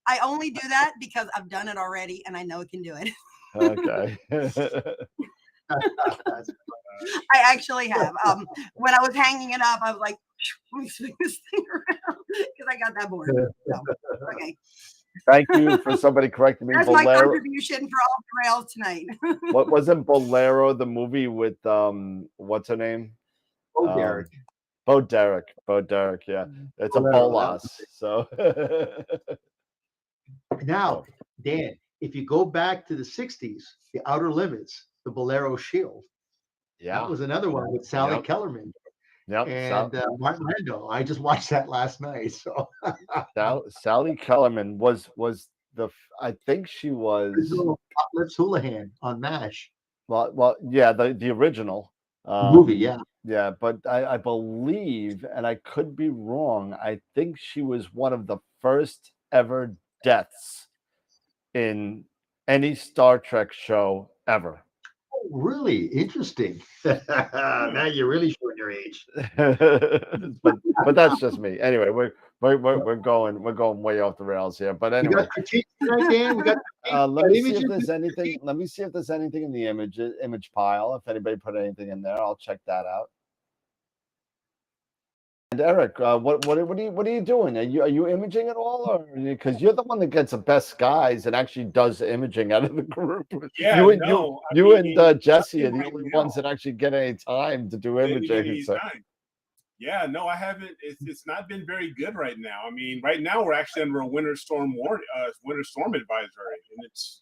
I only do that because I've done it already, and I know it can do it. Okay. I actually have. When I was hanging it up, I was like, let me swing this thing around because I got that bored. So, okay. Thank you for somebody correcting me. That's my contribution for all the rails tonight. What wasn't Bolero the movie with what's her name? Oh, Derek. Bo Derek. Yeah, it's Bolero, a bolas. So now, Dan, if you go back to the 60s, the Outer Limits, the Bolero Shield. Yeah, that was another one with Sally Kellerman. Yep. And Martin Landau. I just watched that last night. So Sally Kellerman was the. I think she was Lips Houlihan on MASH. Well, yeah, the original movie, yeah. Yeah, but I believe, and I could be wrong, I think she was one of the first ever deaths in any Star Trek show ever. Oh, really? Interesting. Now you're really showing your age. but that's just me. Anyway, we're going way off the rails here. But anyway, we got critiques tonight, Dan. We got let me see if there's anything. Let me see if there's anything in the image pile. If anybody put anything in there, I'll check that out. And Eric, what are you doing? Are you imaging at all, or because you're the one that gets the best guys and actually does the imaging out of the group? Yeah, you and Jesse are the only ones that actually get any time to do imaging. So. Yeah, no, I haven't. It's not been very good right now. I mean, right now we're actually under a winter storm advisory, and it's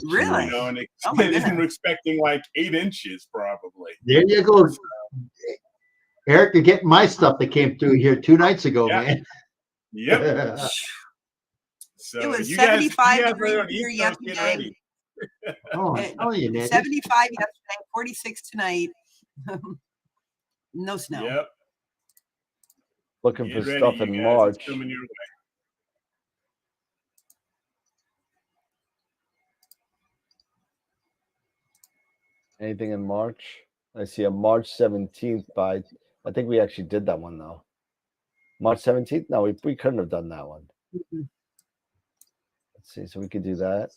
really, and we're expecting like 8 inches probably. There you go. Eric, you're getting my stuff that came through here 2 nights ago, man. Yep. So it was you 75 guys degrees here yesterday. Oh, I'm telling you, man. 75 yesterday, 46 tonight. No snow. Yep. Looking for stuff in March. It's coming your way. Anything in March? I see a March 17th by, I think we actually did that one though. March 17th? No, we couldn't have done that one. Let's see, so we could do that.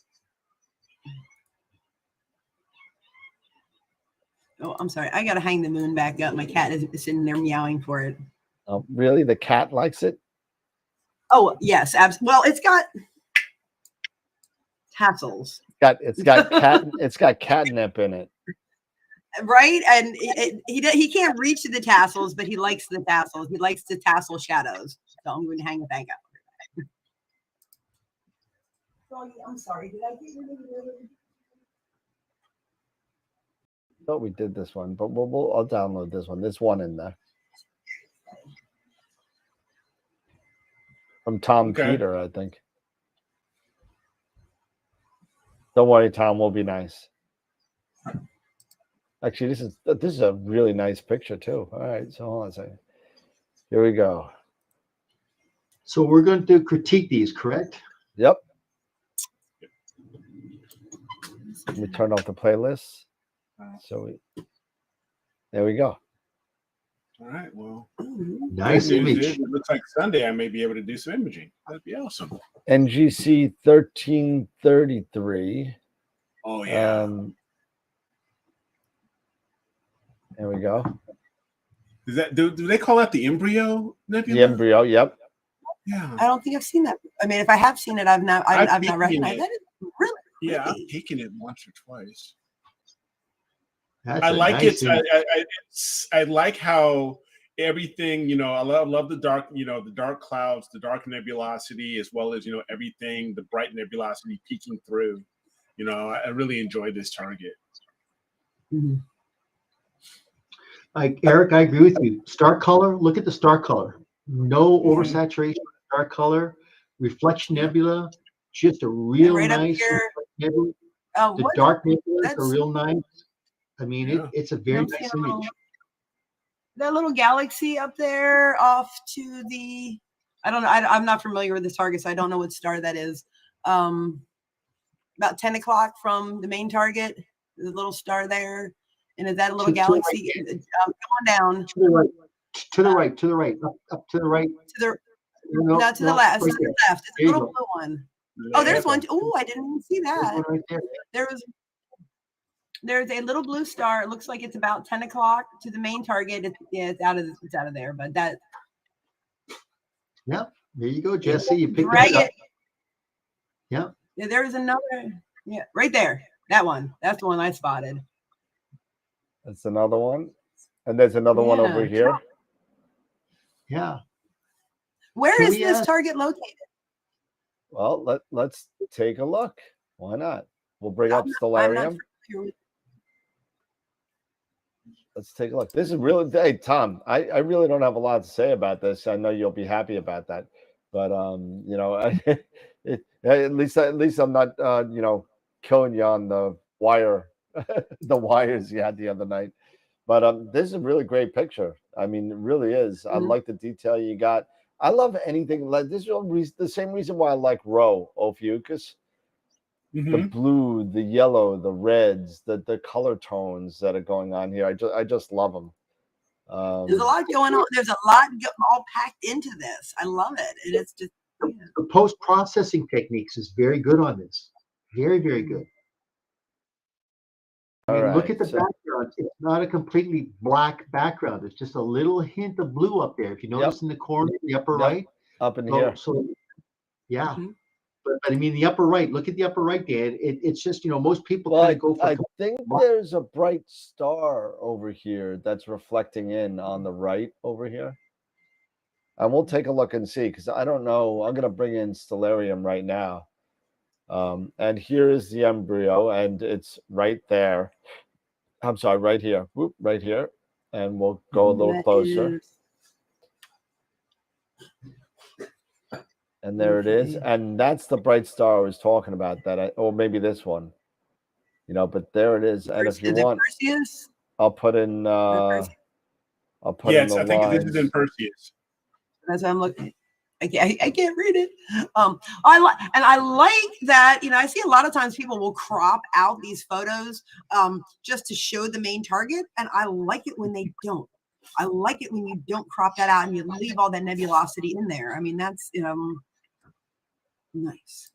Oh, I'm sorry. I got to hang the moon back up. My cat is sitting there meowing for it. Oh, really? The cat likes it? Oh, yes. Well, it's got tassels. It's got catnip in it. Right? And he can't reach the tassels, but he likes the tassels. He likes the tassel shadows. So I'm going to hang it back up. I'm sorry. Did I get rid of it? Thought we did this one, but I'll download this one. There's one in there from Tom Peter, I think. Don't worry, Tom. We'll be nice. Actually, this is a really nice picture too. All right, so hold on a second. Here we go. So we're going to critique these, correct? Yep. Let me turn off the playlist. So there we go. All right. Well, nice image. It looks like Sunday I may be able to do some imaging. That'd be awesome. NGC 1333. Oh yeah. There we go. Is that do they call that the embryo nebula? The embryo, yep. Yeah. I don't think I've seen that. I mean, if I have seen it, I've not recognized it. That is really pretty. Yeah, I've taken it once or twice. I like it. I like how everything, I love the dark, the dark clouds, the dark nebulosity, as well as, everything, the bright nebulosity peeking through. I really enjoy this target. Mm-hmm. Like Eric, I agree with you. Star color, look at the star color. No oversaturation, dark color, reflection nebula, just a real nice nebula. The dark nebulas are real nice. I mean, it's a very nice image. That little galaxy up there off to the, I don't know, I'm not familiar with the target, so I don't know what star that is. About 10 o'clock from the main target, the little star there. And is that a little galaxy going down? To the right, to the right, to the right, up to the right. To the left, to the left. It's a little blue one. Oh, there's one. Oh, I didn't even see that. Right there's a little blue star. It looks like it's about 10 o'clock to the main target. It's out of there, but that. Yeah, there you go, Jesse. You picked it up. Yeah. Yeah, there's another. Yeah, right there. That one. That's the one I spotted. That's another one. And there's another one over here. Yeah. Where is this target located? Well, let's take a look. Why not? We'll bring up Stellarium. Let's take a look. This is really, hey, Tom, I really don't have a lot to say about this. I know you'll be happy about that. But, at least I'm not, killing you on the wire, the wires you had the other night. But this is a really great picture. I mean, it really is. I like the detail you got. I love anything like this. Is the same reason why I like Rho Ophiuchus. The blue, the yellow, the reds, the color tones that are going on here. I just love them. There's a lot going on. There's a lot all packed into this. I love it. And it's just the post-processing techniques is very good on this. Very, very good. I mean, look at the background. It's not a completely black background. It's just a little hint of blue up there. If you notice in the corner, the upper right. Up in here. So, yeah. But I mean, the upper right. Look at the upper right, Dan. It's just, most people kind of go for. I think there's a bright star over here that's reflecting in on the right over here. And we'll take a look and see, because I don't know. I'm going to bring in Stellarium right now. And here is the embryo, and it's right there. I'm sorry, right here. Whoop, right here. And we'll go a little closer. And there it is. And that's the bright star I was talking about. Or maybe this one. But there it is. And if you want, I'll put in. I'll put in the I think lines. this is in Perseus. As I'm looking. I can't read it. I like that, I see a lot of times people will crop out these photos just to show the main target. And I like it when they don't. I like it when you don't crop that out and you leave all that nebulosity in there. I mean, that's, nice.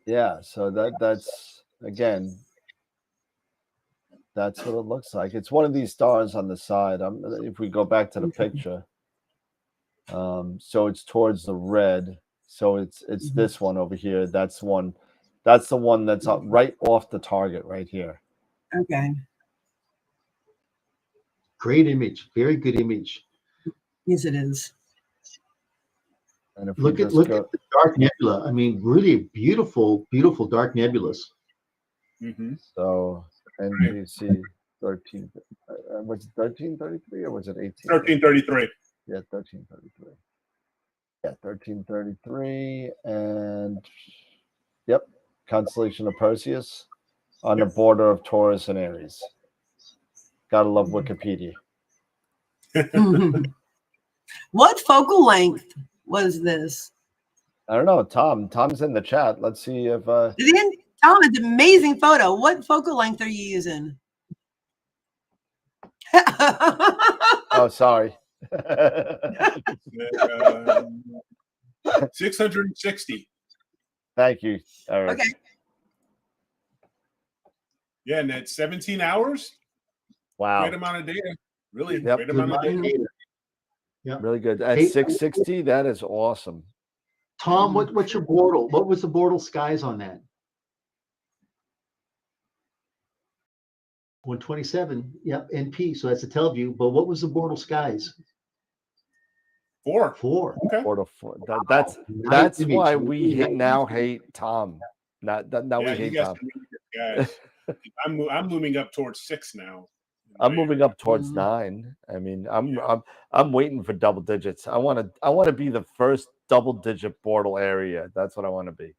Yeah, so that's again, that's what it looks like. It's one of these stars on the side. If we go back to the picture, so it's towards the red. So it's this one over here. That's the one that's up right off the target right here. Okay. Great image. Very good image. Yes, it is. And if Look at the dark nebula. I mean, really beautiful, beautiful dark nebulas. Mm-hmm. So NBC 13, was it 1333 or was it 18? 1333. Yeah, 1333. Yeah, 1333, and yep, constellation of Perseus on the border of Taurus and Aries. Gotta love Wikipedia. What focal length was this? I don't know, Tom. Tom's in the chat. Let's see if Tom, it's an amazing photo. What focal length are you using? oh, sorry. 660. Thank you, Eric. Okay. Yeah, and that's 17 hours. Wow. Great amount of data. Really Yep. great amount of data. Yeah. Really good. At Hey, 660, that is awesome. Tom, what's your Bortle? What was the Bortle skies on that? 127. Yep, NP. So that's a Telview. But what was the Bortle skies? 4. 4. Okay. 4 to 4. That's why we now hate Tom. Now we hate Tom. Guys, I'm moving up towards 6 now. I'm moving up towards 9. I mean, I'm waiting for double digits. I want to be the first double digit Bortle area. That's what I want to be.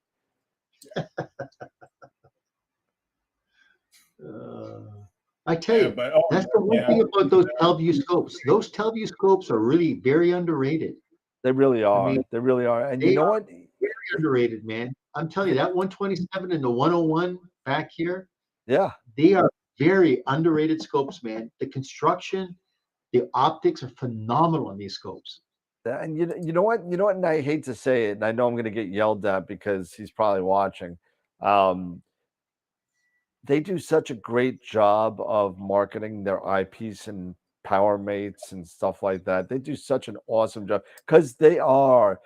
I tell you, that's the one thing about those Telview scopes. Those Telview scopes are really very underrated. They really are. I mean, they really are. And they you know are what? Very underrated, man. I'm telling you, that 127 and the 101 back here, Yeah. they are very underrated scopes, man. The construction, the optics are phenomenal on these scopes. And you know what? And I hate to say it, and I know I'm going to get yelled at because he's probably watching. They do such a great job of marketing their eyepiece and power mates and stuff like that. They do such an awesome job because they are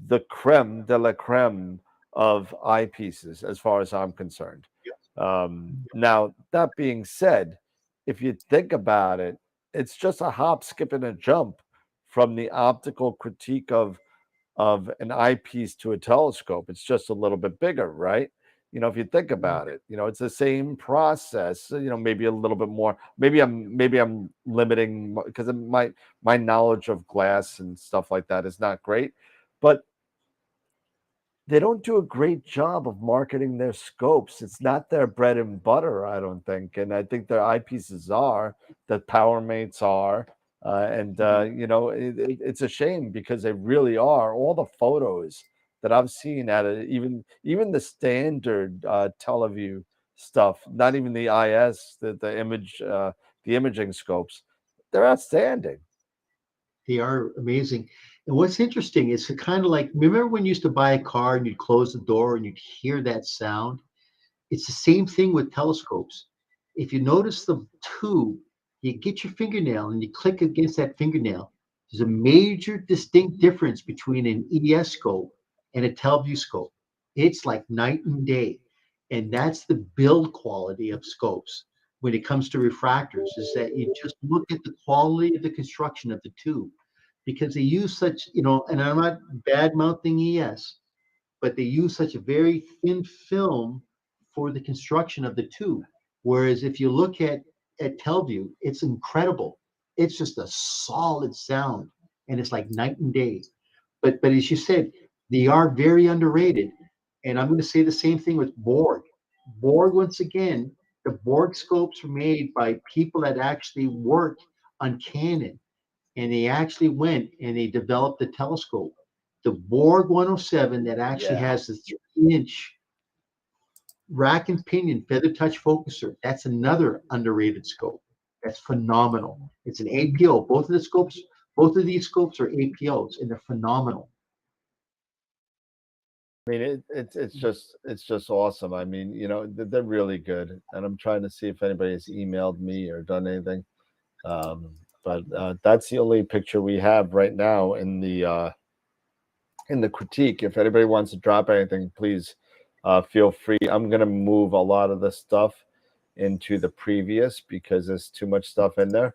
the creme de la creme of eyepieces, as far as I'm concerned. Now, that being said, if you think about it, it's just a hop, skip, and a jump from the optical critique of an eyepiece to a telescope. It's just a little bit bigger, right? If you think about it, it's the same process, maybe a little bit more. Maybe I'm limiting because my knowledge of glass and stuff like that is not great, but they don't do a great job of marketing their scopes. It's not their bread and butter, I don't think. And I think their eyepieces are, the power mates are. It's a shame because they really are. All the photos that I've seen at it, even the standard Teleview stuff, not even the IS, the imaging scopes, they're outstanding. They are amazing. And what's interesting is to kind of like, remember when you used to buy a car and you'd close the door and you'd hear that sound? It's the same thing with telescopes. If you notice the tube, you get your fingernail and you click against that fingernail. There's a major distinct difference between an ES scope and a Telview scope. It's like night and day. And that's the build quality of scopes when it comes to refractors, is that you just look at the quality of the construction of the tube, because they use such, and I'm not bad mouthing ES, but they use such a very thin film for the construction of the tube. Whereas if you look at Telview, it's incredible. It's just a solid sound, and it's like night and day. But as you said, they are very underrated. And I'm going to say the same thing with Borg. Borg, once again, The Borg scopes were made by people that actually worked on Canon, and they actually went and they developed the telescope. The Borg 107 that actually Yeah. has the 3-inch rack and pinion feather touch focuser. That's another underrated scope. That's phenomenal. It's an APO. Both of these scopes are APOs, and they're phenomenal. I mean, it's just awesome. I mean, they're really good, and I'm trying to see if anybody has emailed me or done anything. But that's the only picture we have right now in the critique. If anybody wants to drop anything, please feel free. I'm gonna move a lot of the stuff into the previous because there's too much stuff in there,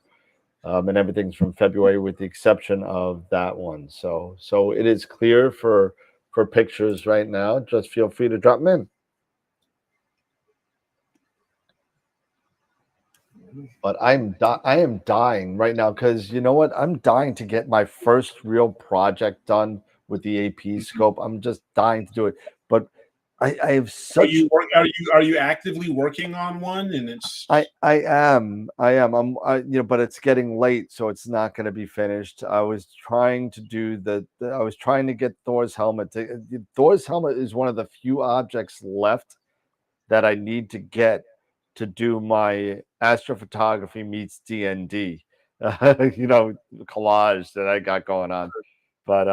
and everything's from February with the exception of that one. So it is clear for pictures right now. Just feel free to drop them in. But I am dying right now because you know what? I'm dying to get my first real project done with the AP scope. I'm just dying to do it. But I have such. Are you actively working on one? And it's I am. But it's getting late, so it's not going to be finished. I was trying to do I was trying to get Thor's helmet. Thor's helmet is one of the few objects left that I need to get to do my astrophotography meets DND, collage that I got going on. But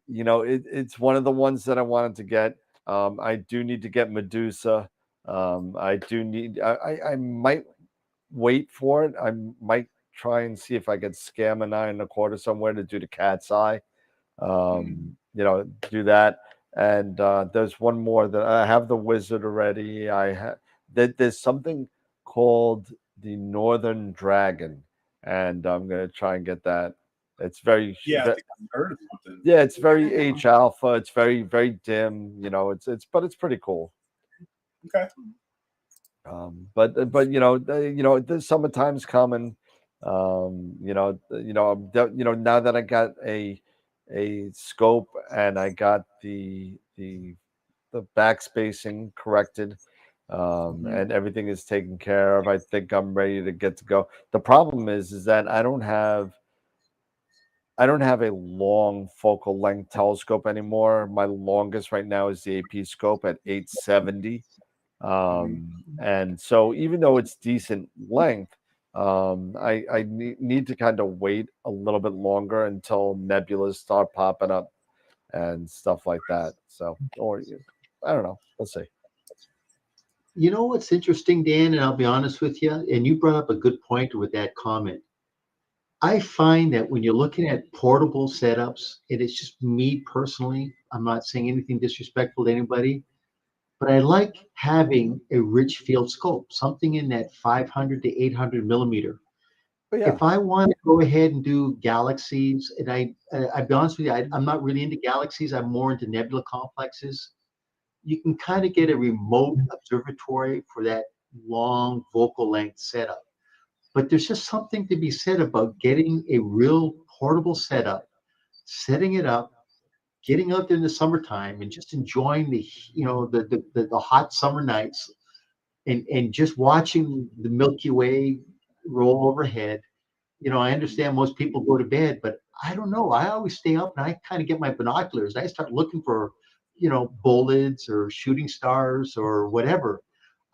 it's one of the ones that I wanted to get. I do need to get Medusa. I do need. I might wait for it. I might try and see if I could scam a 9 1/4 somewhere to do the cat's eye. Do that. And there's one more that I have the wizard already. I have there's something called the Northern Dragon, and I'm gonna try and get that. It's very I think I've heard of something. yeah, it's very H alpha. It's very very dim. But it's pretty cool. Okay. But the summertime's coming. Now that I got a scope and I got the back spacing corrected, and everything is taken care of, I think I'm ready to get to go. The problem is that I don't have a long focal length telescope anymore. My longest right now is the AP scope at 870. And so even though it's decent length, I need to kind of wait a little bit longer until nebulas start popping up and stuff like that. So, or I don't know. Let's see. You know what's interesting, Dan, and I'll be honest with you, and you brought up a good point with that comment. I find that when you're looking at portable setups, and it's just me personally, I'm not saying anything disrespectful to anybody, but I like having a rich field scope, something in that 500 to 800 millimeter. But yeah, If I want to go ahead and do galaxies, and I'll be honest with you, I'm not really into galaxies. I'm more into nebula complexes. You can kind of get a remote observatory for that long vocal length setup. But there's just something to be said about getting a real portable setup, setting it up, getting out there in the summertime and just enjoying the hot summer nights and just watching the Milky Way roll overhead. I understand most people go to bed, but I don't know. I always stay up and I kind of get my binoculars. I start looking for, bolids or shooting stars or whatever.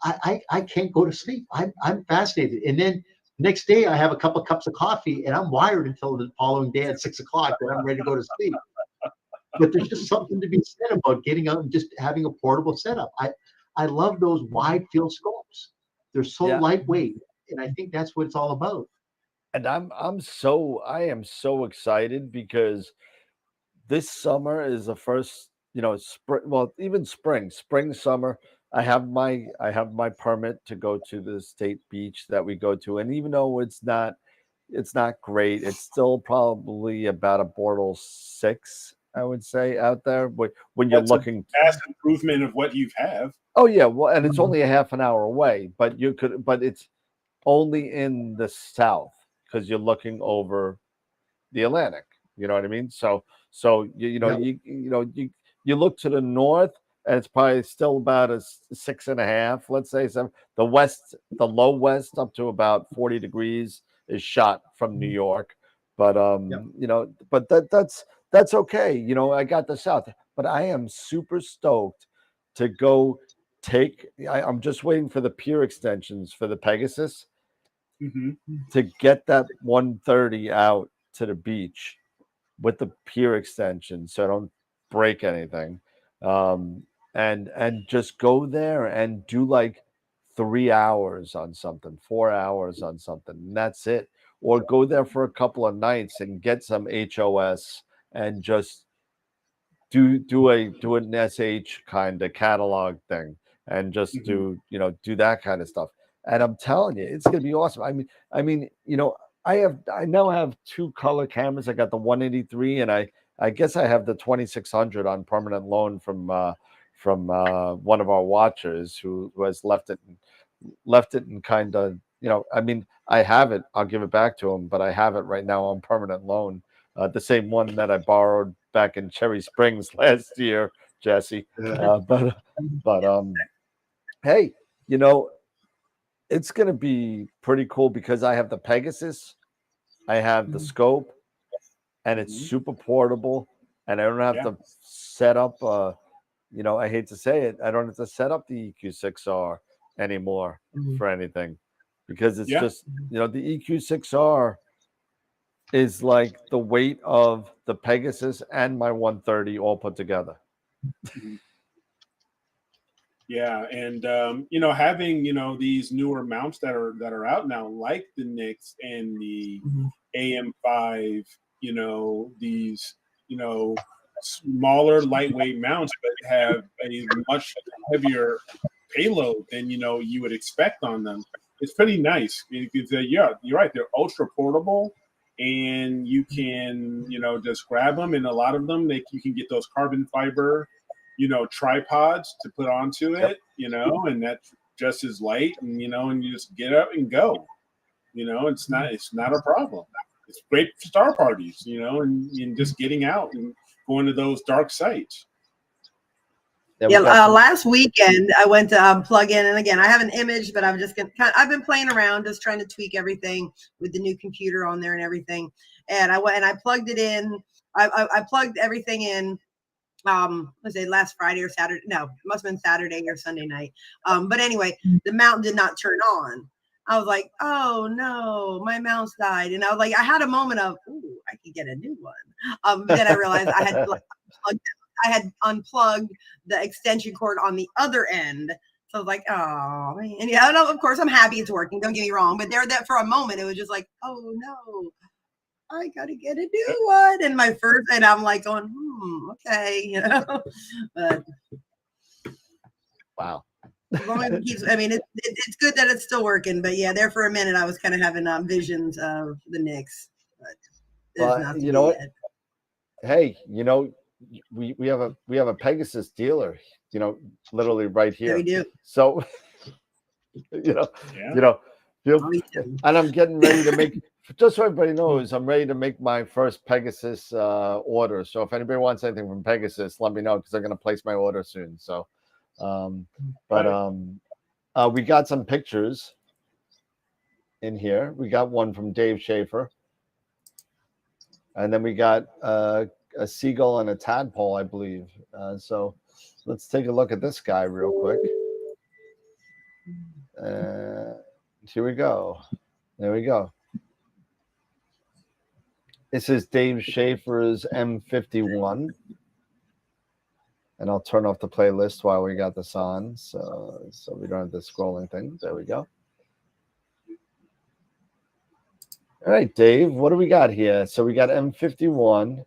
I can't go to sleep. I'm fascinated. And then next day I have a couple of cups of coffee and I'm wired until the following day at 6 o'clock when I'm ready to go to sleep. But there's just something to be said about getting out and just having a portable setup. I love those wide field scopes. They're so lightweight, and I think that's what it's all about. and I am so excited because this summer is the first, spring. Well, even spring, summer. I have my permit to go to the state beach that we go to, and even though it's not great, it's still probably about a Bortle 6, I would say, out there. But when you're That's a looking, vast improvement of what you have. oh yeah, well, and it's only a half an hour away, but it's only in the south because you're looking over the Atlantic. You know what I mean? So you Yeah. you look to the north and it's probably still about a 6.5, let's say. So the low west up to about 40 degrees is shot from New York. But but that's okay. I got the south, but I am super stoked to go I'm just waiting for the pier extensions for the Pegasus to get that 130 out to the beach with the pier extension so I don't break anything. And just go there and do like 3 hours on something, 4 hours on something, and that's it. Or go there for a couple of nights and get some HOS and just do an SH kind of catalog thing and just do that kind of stuff. And I'm telling you, it's gonna be awesome. I mean, I now have 2 color cameras. I got the 183 and I guess I have the 2600 on permanent loan from one of our watchers who has left it and kind of, I have it. I'll give it back to him, but I have it right now on permanent loan. The same one that I borrowed back in Cherry Springs last year, Jesse. But hey, it's going to be pretty cool because I have the Pegasus, I have the scope, and it's super portable, and I don't have to set up. I hate to say it, I don't have to set up the EQ6R anymore for anything because it's just the EQ6R is like the weight of the Pegasus and my 130 all put together. Yeah, and having these newer mounts that are out now, like the Nix and the AM5, these smaller, lightweight mounts, but have a much heavier payload than you would expect on them. It's pretty nice because you're right, they're ultra portable, and you can just grab them, and a lot of them you can get those carbon fiber tripods to put onto it, and that's just as light, and and you just get up and go. It's not a problem. It's great for star parties, and just getting out and going to those dark sites. Last weekend I went to plug in, and again I have an image, but I've been playing around just trying to tweak everything with the new computer on there and everything. And I went and I plugged it in. I plugged everything in. Let's say last Friday or Saturday. No, it must have been Saturday or Sunday night. But anyway, the mount did not turn on. I was like, oh no, my mouse died. And I was like, I had a moment of, ooh, I could get a new one. But then I realized I had unplugged the extension cord on the other end. So I was like, oh man. And no, of course I'm happy it's working. Don't get me wrong. But for a moment, it was just like, oh no, I gotta get a new one. And I'm like going, okay, but wow. As long as it keeps, it's good that it's still working. But yeah, there for a minute I was kind of having visions of the Nix. But you know what? Hey, we have a Pegasus dealer, literally right here. Yeah, we do. So and I'm getting ready to make, just so everybody knows, I'm ready to make my first Pegasus order. So if anybody wants anything from Pegasus, let me know because I'm going to place my order soon. So we got some pictures in here. We got one from Dave Schaefer, and then we got a seagull and a tadpole, I believe. So let's take a look at this guy real quick. Here we go. There we go. This is Dave Schaefer's M51. And I'll turn off the playlist while we got this on, so we don't have the scrolling thing. There we go. All right, Dave, what do we got here? So we got M51.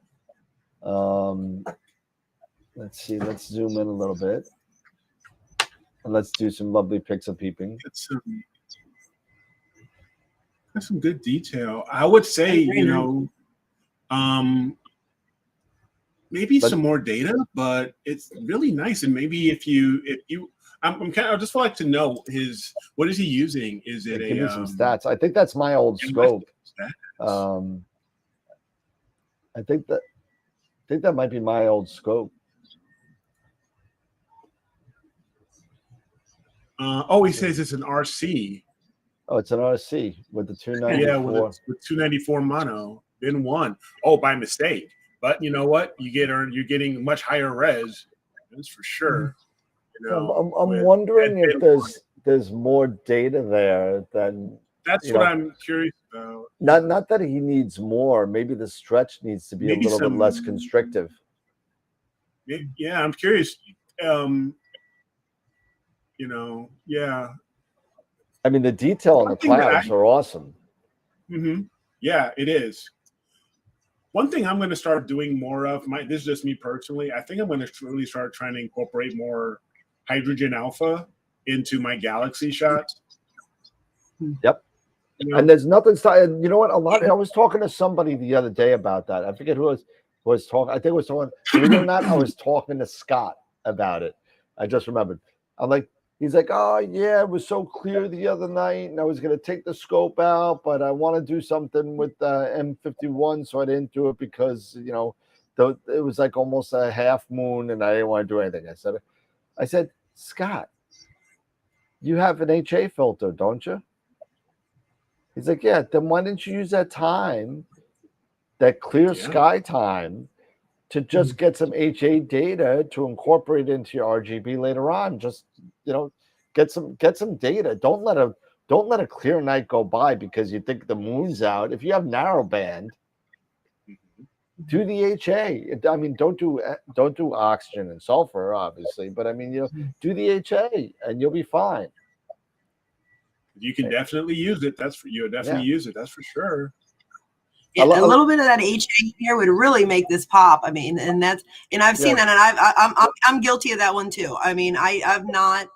Let's see. Let's zoom in a little bit, and let's do some lovely pics of peeping. That's some good detail. I would say, maybe some more data, but it's really nice. And maybe if you, I just would like to know what is he using? Is it give me some stats? I think that's my old scope. I think that might be my old scope. He says it's an RC. Oh, it's an RC with the 294. Yeah, with 294 mono. Then one. Oh, by mistake. But you know what? You're getting much higher res. That's for sure. You know, I'm wondering if there's more data there than. That's what I'm curious about. Not that he needs more. Maybe the stretch needs to be a little bit less constrictive. Yeah, I'm curious. You know, yeah. I mean, the detail on the clouds are awesome. Mm-hmm. Yeah, it is. One thing I'm going to start doing more of, this is just me personally, I think I'm going to really start trying to incorporate more hydrogen alpha into my galaxy shots. Yep. You know? And there's nothing. You know what? I was talking to somebody the other day about that. I forget who was talking. I think it was someone. Believe it or not, I was talking to Scott about it. I just remembered. He's like, oh yeah, it was so clear the other night, and I was going to take the scope out, but I want to do something with M51, so I didn't do it because it was like almost a half moon, and I didn't want to do anything. I said, Scott, you have an HA filter, don't you? He's like, yeah. Then why didn't you use that time, that clear sky time, to just get some HA data to incorporate into your RGB later on? Just get some data. Don't let a clear night go by because you think the moon's out. If you have narrowband, do the HA. I mean, don't do oxygen and sulfur, obviously, but I mean, do the HA and you'll be fine. You can definitely use it. Use it. That's for sure. Yeah, a little bit of that HA here would really make this pop. I mean, and I've seen that, and I'm guilty of that one too. I mean, I've not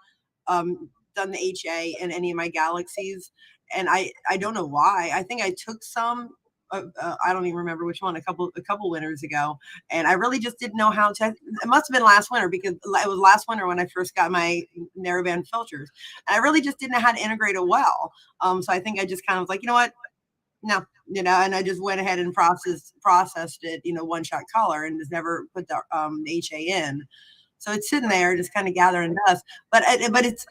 done the HA in any of my galaxies, and I don't know why. I think I took some. I don't even remember which one. A couple winters ago, and I really just didn't know how to. It must have been last winter because it was last winter when I first got my narrowband filters, and I really just didn't know how to integrate it well. So I think I just kind of was like, you know what, no. And I just went ahead and processed it, one shot color, and just never put the HA in. So it's sitting there, just kind of gathering dust. But it's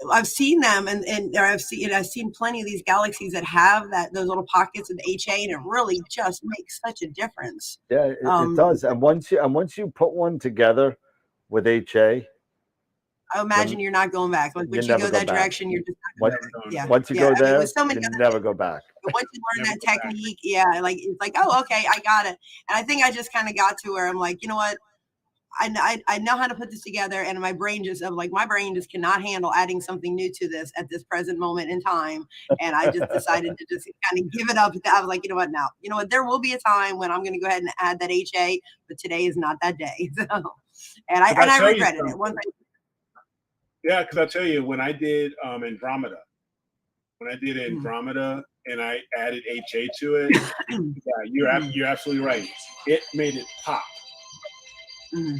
I've seen them, and I've seen plenty of these galaxies that have those little pockets of the HA, and it really just makes such a difference. Yeah, it does. And once you put one together with HA, I imagine you're not going back. Like once you go that direction, you're just not going once you go there, you never go back. Once you learn that technique, it's like, oh, okay, I got it. And I think I just kind of got to where I'm like, you know what? I know how to put this together, and my brain just cannot handle adding something new to this at this present moment in time. And I just decided to just kind of give it up. I was like, you know what, now, there will be a time when I'm going to go ahead and add that HA, but today is not that day. So, and I regretted it. Yeah, because I tell you, when I did Andromeda, and I added HA to it, you're absolutely right. It made it pop. Mm-hmm.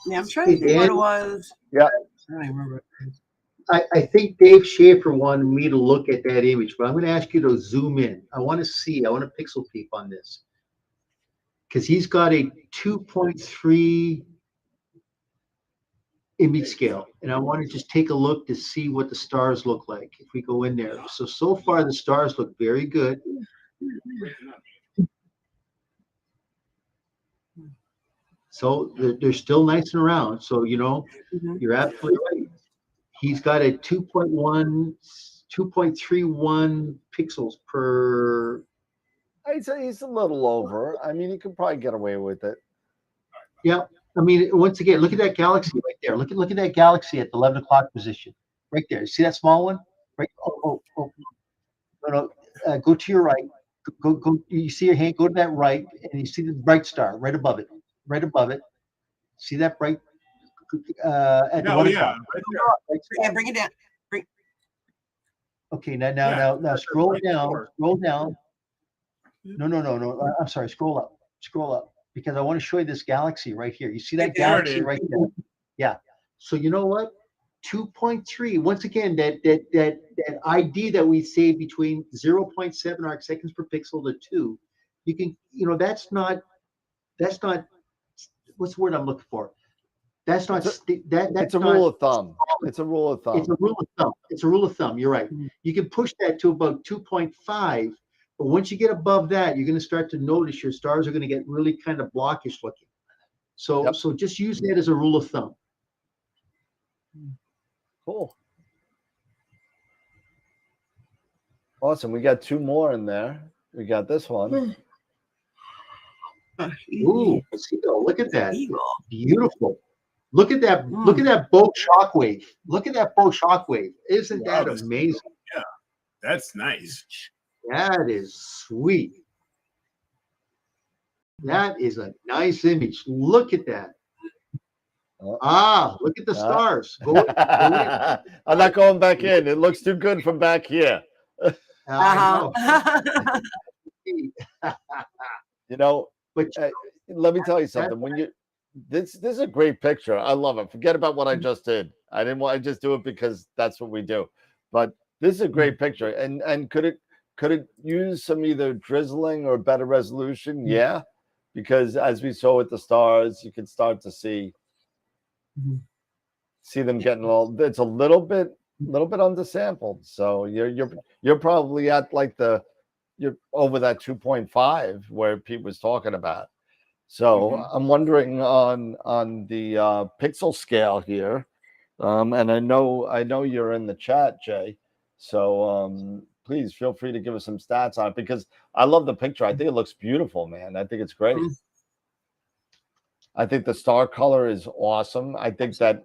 Yeah, I'm trying to think what it was. Yeah, I don't remember. I think Dave Schaefer wanted me to look at that image, but I'm going to ask you to zoom in. I want to pixel peep on this because he's got a 2.3 image scale, and I want to just take a look to see what the stars look like if we go in there. So far the stars look very good. So they're still nice and round. So you're absolutely right. He's got a 2.31 pixels per. I'd say he's a little over. I mean, he could probably get away with it. Yeah. I mean, once again, look at that galaxy right there. Look at that galaxy at the 11 o'clock position, right there. See that small one? Right. Oh. No. Go to your right. Go. You see your hand? Go to that right, and you see the bright star right above it. Right above it. See that bright? At the 1 o'clock. Yeah, bring it down. Okay. Now scroll down. Scroll down. No. I'm sorry. Scroll up. Because I want to show you this galaxy right here. You see that galaxy right there? Yeah. So you know what? 2.3. Once again, that ID that we say between 0.7 arc seconds per pixel to 2, you can, that's not. What's the word I'm looking for? That's not It's that's It's a not rule of thumb. It's a rule of thumb. It's a rule of thumb. It's a rule of thumb. You're right. You can push that to about 2.5, but once you get above that, you're going to start to notice your stars are going to get really kind of blockish looking. So, Yep. so just use that as a rule of thumb. Cool. Awesome. We got two more in there. We got this one. Ooh, look at that. Beautiful. Look at that. Look at that boat shockwave. Look at that boat shockwave. Isn't that amazing? Yeah, that's nice. That is sweet. That is a nice image. Look at that. Look at the stars. Go in. I'm not going back in. It looks too good from back here. You know, but let me tell you something. When you this is a great picture. I love it. Forget about what I just did. I didn't want to just do it because that's what we do. But this is a great picture. And could it use some either drizzling or better resolution? Yeah, because as we saw with the stars, you can start to see them getting it's a little bit undersampled. So you're probably at like you're over that 2.5 where Pete was talking about. So I'm wondering on the pixel scale here, and I know you're in the chat, Jay. So please feel free to give us some stats on it because I love the picture. I think it looks beautiful, man. I think it's great. I think the star color is awesome. I think that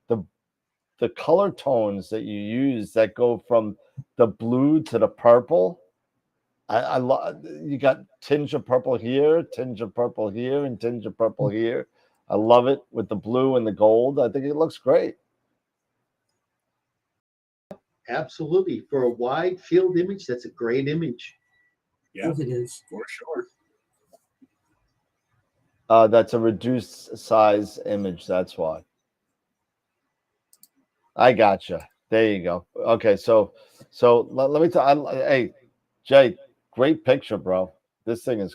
the color tones that you use that go from the blue to the purple, I love. You got tinge of purple here, tinge of purple here, and tinge of purple here. I love it with the blue and the gold. I think it looks great. Absolutely. For a wide field image, that's a great image. Yeah, Yes, it is. for sure. That's a reduced size image. That's why. I gotcha. There you go. Okay, so let me tell. Hey, Jay, great picture, bro. This thing is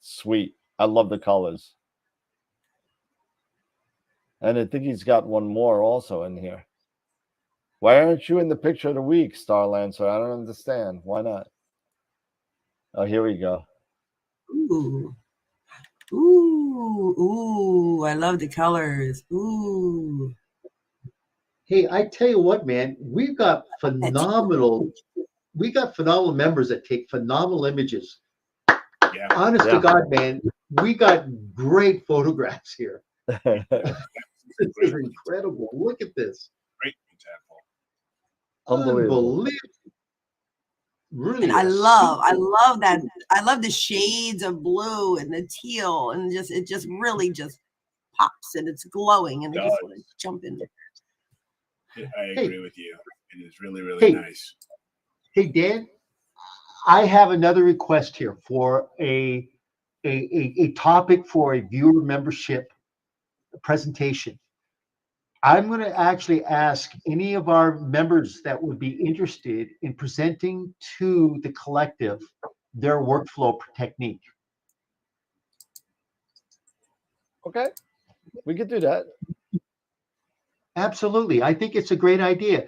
sweet. I love the colors, and I think he's got one more also in here. Why aren't you in the picture of the week, Starlancer? I don't understand. Why not? Oh, here we go. Ooh. Ooh, ooh, I love the colors. Ooh. Hey, I tell you what, man, we got phenomenal members that take phenomenal images. Yeah. Honest to God, man, we got great photographs here. This is incredible. Look at this. Great example. Unbelievable. Really, And I love that. I love the shades of blue and the teal, and it just really just pops and it's glowing, and I just want to jump in there. I agree with you. It is really, really nice. Hey, Dan, I have another request here for a topic for a viewer membership presentation. I'm going to actually ask any of our members that would be interested in presenting to the collective their workflow technique. Okay, we could do that. Absolutely. I think it's a great idea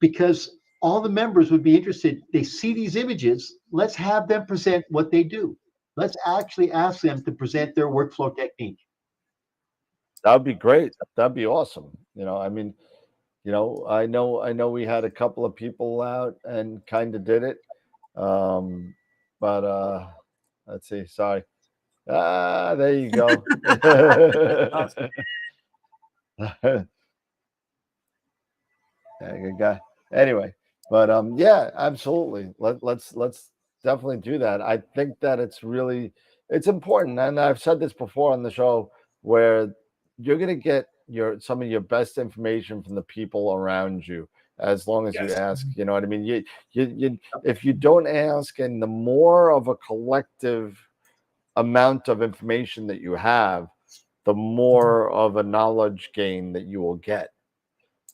because all the members would be interested. They see these images. Let's have them present what they do. Let's actually ask them to present their workflow technique. That would be great. That'd be awesome. I mean, I know we had a couple of people out and kind of did it. But let's see. Sorry. There you go. Yeah, good guy. Anyway, but yeah, absolutely. Let's definitely do that. I think that it's important, and I've said this before on the show, where you're gonna get some of your best information from the people around you, as long as you ask. You know what I mean? You if you don't ask, and the more of a collective amount of information that you have, the more of a knowledge gain that you will get.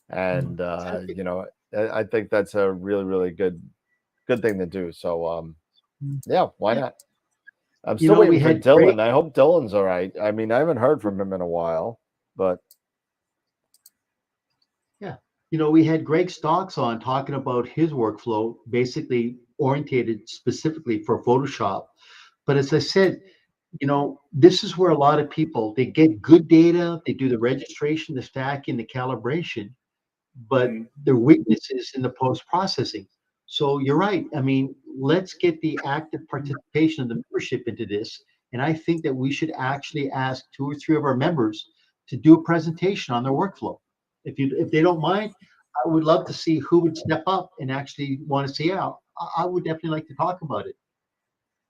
And I think that's a really, really good thing to do. So yeah, why not? I'm still waiting for Dylan. I hope Dylan's all right. I mean, I haven't heard from him in a while, but we had Greg Stocks on talking about his workflow, basically orientated specifically for Photoshop. But as I said, this is where a lot of people, they get good data, they do the registration, the stacking, the calibration, but their weakness is in the post-processing. So you're right. I mean, let's get the active participation of the membership into this. And I think that we should actually ask 2 or 3 of our members to do a presentation on their workflow. If they don't mind, I would love to see who would step up and actually want to see out. I would definitely like to talk about it.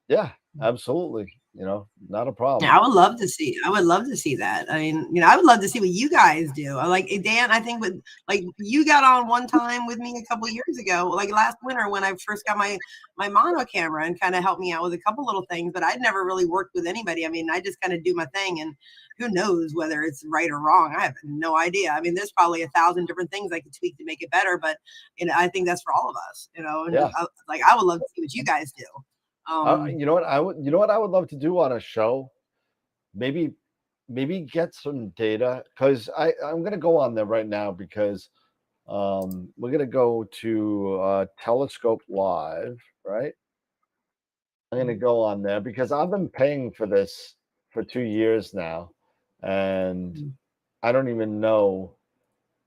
Yeah, absolutely. Not a problem. Yeah, I would love to see. I would love to see that. I mean, I would love to see what you guys do. Like Dan, I think with you got on one time with me a couple years ago, like last winter when I first got my mono camera, and kind of helped me out with a couple little things. But I'd never really worked with anybody. I mean, I just kind of do my thing, and who knows whether it's right or wrong? I have no idea. I mean, there's probably 1,000 different things I could tweak to make it better. But I think that's for all of us. And Yeah. I would love to see what you guys do. You know what I would love to do on a show, maybe get some data, because I'm gonna go on there right now, because we're gonna go to Telescope Live, right? I'm gonna go on there because I've been paying for this for 2 years now, and I don't even know.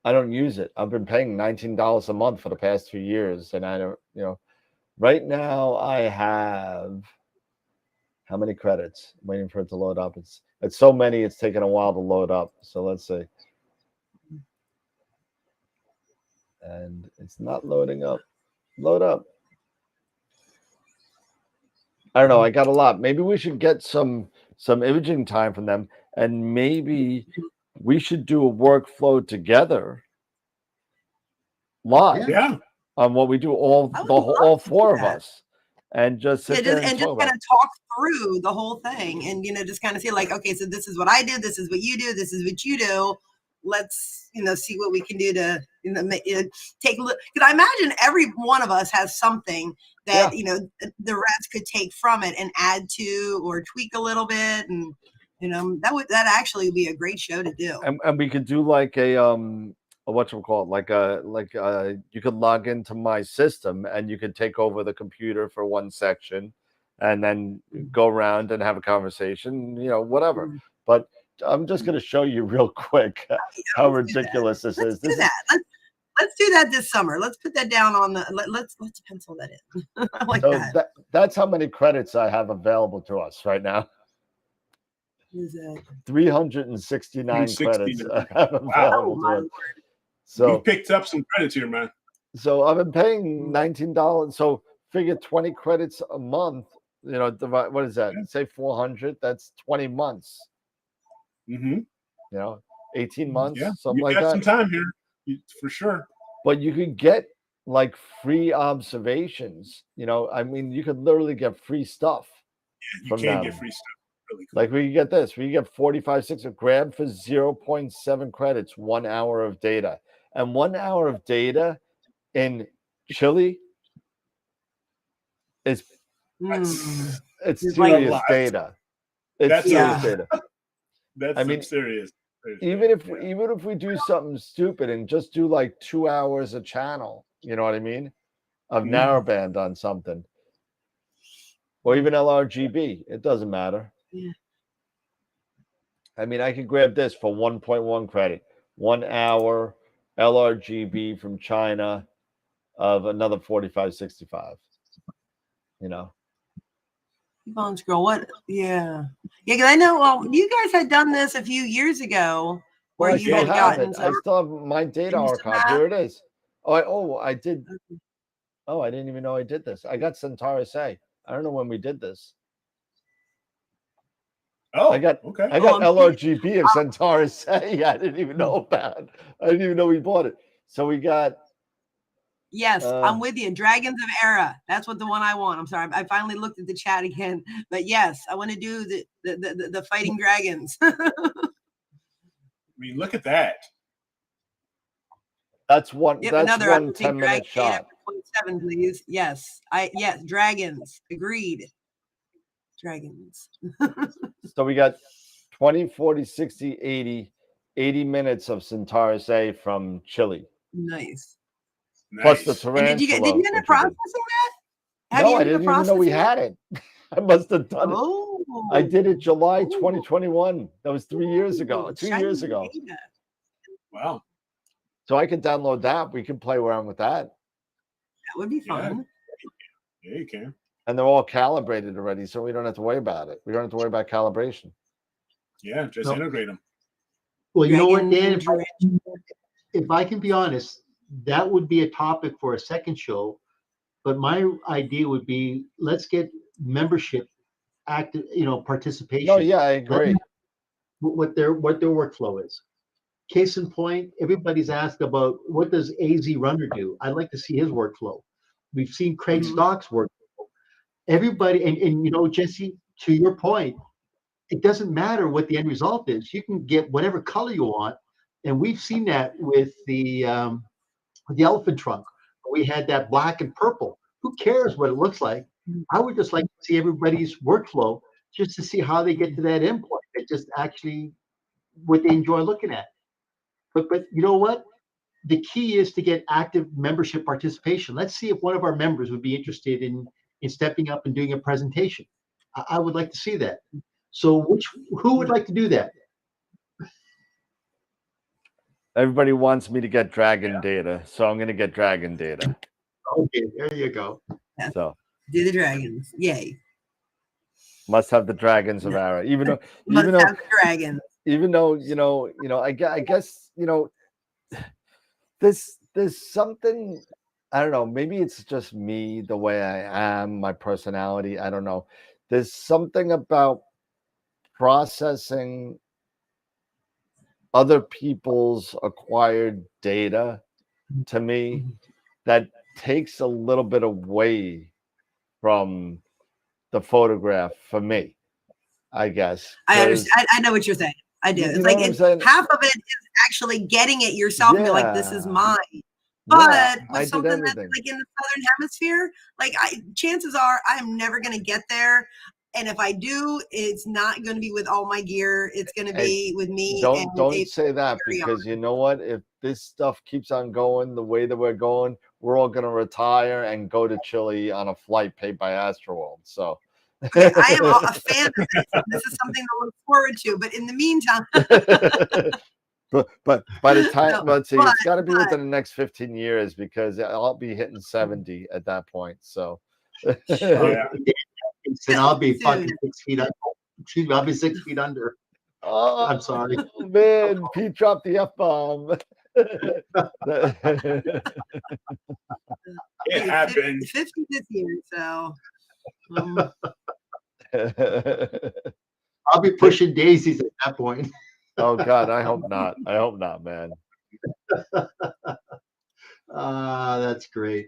I don't use it. I've been paying $19 a month for the past 2 years, and I don't, right now I have how many credits? I'm waiting for it to load up. It's so many, it's taking a while to load up. So let's see. And it's not loading up. Load up. I don't know. I got a lot. Maybe we should get some imaging time from them, and maybe we should do a workflow together live. Yeah. On what we do, all 4 of us, and just sit there and just kind of talk through the whole thing, and just kind of see like, okay, so this is what I do, this is what you do, this is what you do. Let's see what we can do to take a look, because I imagine every one of us has something that the rest could take from it and add to or tweak a little bit, and that actually would be a great show to do. And we could do like a whatchamacallit, like you could log into my system and you could take over the computer for one section and then go around and have a conversation, whatever. But I'm just going to show you real quick how ridiculous this is. Let's do that this summer. Let's put that down on the, let's pencil that in. I like that. That's how many credits I have available to us right now. 369 credits I have available to us. So you picked up some credits here, man. So I've been paying $19. So figure 20 credits a month. Divide, what is that? Say 400. That's 20 months. 18 months, something like that. You got some time here, for sure. But you could get like free observations. I mean, you could literally get free stuff. Yeah, you can get free stuff. Really cool. Like we get this. We get 45.6 grab for 0.7 credits, 1 hour of data. And 1 hour of data in Chile is it's serious data. It's serious data. That's serious. Even if we do something stupid and just do like 2 hours a channel, you know what I mean, of narrowband on something, or even LRGB, it doesn't matter. Yeah. I mean, I could grab this for 1.1 credit, 1 hour LRGB from China of another 45.65. Keep on scroll. What? Yeah. Because I know. Well, you guys had done this a few years ago, where you had gotten. I still have my data archive. Here it is. I did. Oh, I didn't even know I did this. I got Centaurus A. I don't know when we did this. Oh, I got LRGB of Centaurus A. I didn't even know about. I didn't even know we bought it. So we got. Yes, I'm with you. Dragons of Era. That's what the one I want. I'm sorry. I finally looked at the chat again. But yes, I want to do the fighting dragons. I mean, look at that. That's one. That's another 1 10-minute shot. 0.7, please. Yes. Yes. Dragons. Agreed. Dragons. So we got 20, 40, 60, 80 minutes of Centaurus A from Chile. Nice. Plus the Nice. And did you tarantula. end up which we did. processing that? Have No, you I ended up didn't even know we processing had it. I must have done it. Oh, I did it July Ooh. 2021. That was 3 years ago, 2 shiny years ago. data. Wow. So I can download that. We can play around with that. That would be fun. Yeah, you can. And they're all calibrated already, so we don't have to worry about it. We don't have to worry about calibration. Yeah, just No. integrate them. Well, you know what, Dan? Dragon If I can be honest, that would be a topic for a second show. But my idea would be, let's get membership active, participation. No, yeah, I agree. What their workflow is. Case in point, everybody's asked about what does AZ Runner do? I'd like to see his workflow. We've seen Craig Mhm. Stock's workflow. Everybody, and Jesse, to your point, it doesn't matter what the end result is. You can get whatever color you want, and we've seen that with the elephant trunk. We had that black and purple. Who cares what it looks like? I would just like to see everybody's workflow just to see how they get to that endpoint. That just actually what they enjoy looking at. But you know what? The key is to get active membership participation. Let's see if one of our members would be interested in stepping up and doing a presentation. I would like to see that. So who would like to do that? Everybody wants me to get dragon data, so I'm going to get dragon data. Okay, there you go. So Do the dragons. Yay. must have the dragons of Ara. Even though Must have the dragons. even though I guess there's something, I don't know, maybe it's just me, the way I am, my personality, I don't know. There's something about processing other people's acquired data to me that takes a little bit away from the photograph for me, I guess. I understand. I know what you're saying. I do. You It's know like what I'm saying? half of it is actually getting it yourself and be like, this is Yeah. mine. Yeah, But I with did something that's everything. like in the southern hemisphere, like chances are I'm never gonna get there. And if I do, it's not going to be with all my gear. It's going to be with me. Don't say that, because you know what? If this stuff keeps on going the way that we're going, we're all going to retire and go to Chile on a flight paid by AstroWorld. So okay, I am a fan of this. This is something to look forward to. But in the meantime, but by the time, No, let's see, it's got to be but- within the next 15 years, because I'll be hitting 70 at that point. So Yeah. And I'll be Soon. fucking 6 feet under. Excuse me, I'll be 6 feet under. Oh, I'm sorry. man, Pete dropped the F-bomb. It happened. 50 this year. So I'll be pushing daisies at that point. Oh God, I hope not. I hope not, man. That's great.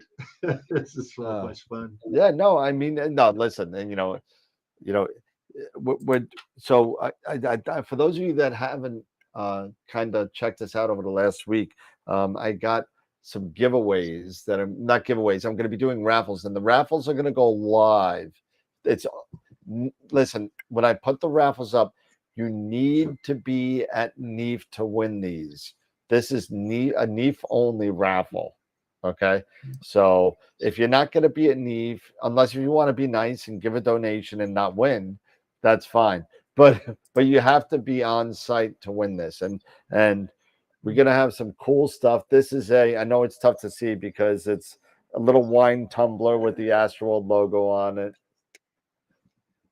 This is so much fun. Yeah, no, I mean, no, listen, and we're so I for those of you that haven't kind of checked us out over the last week, I got some giveaways that are not giveaways. I'm going to be doing raffles, and the raffles are going to go live. Listen, when I put the raffles up, you need to be at NEAF to win these. This is a NEAF only raffle. Okay. So if you're not going to be at NEAF, unless you want to be nice and give a donation and not win, that's fine. But you have to be on site to win this. And we're going to have some cool stuff. This is I know it's tough to see because it's a little wine tumbler with the AstroWorld logo on it.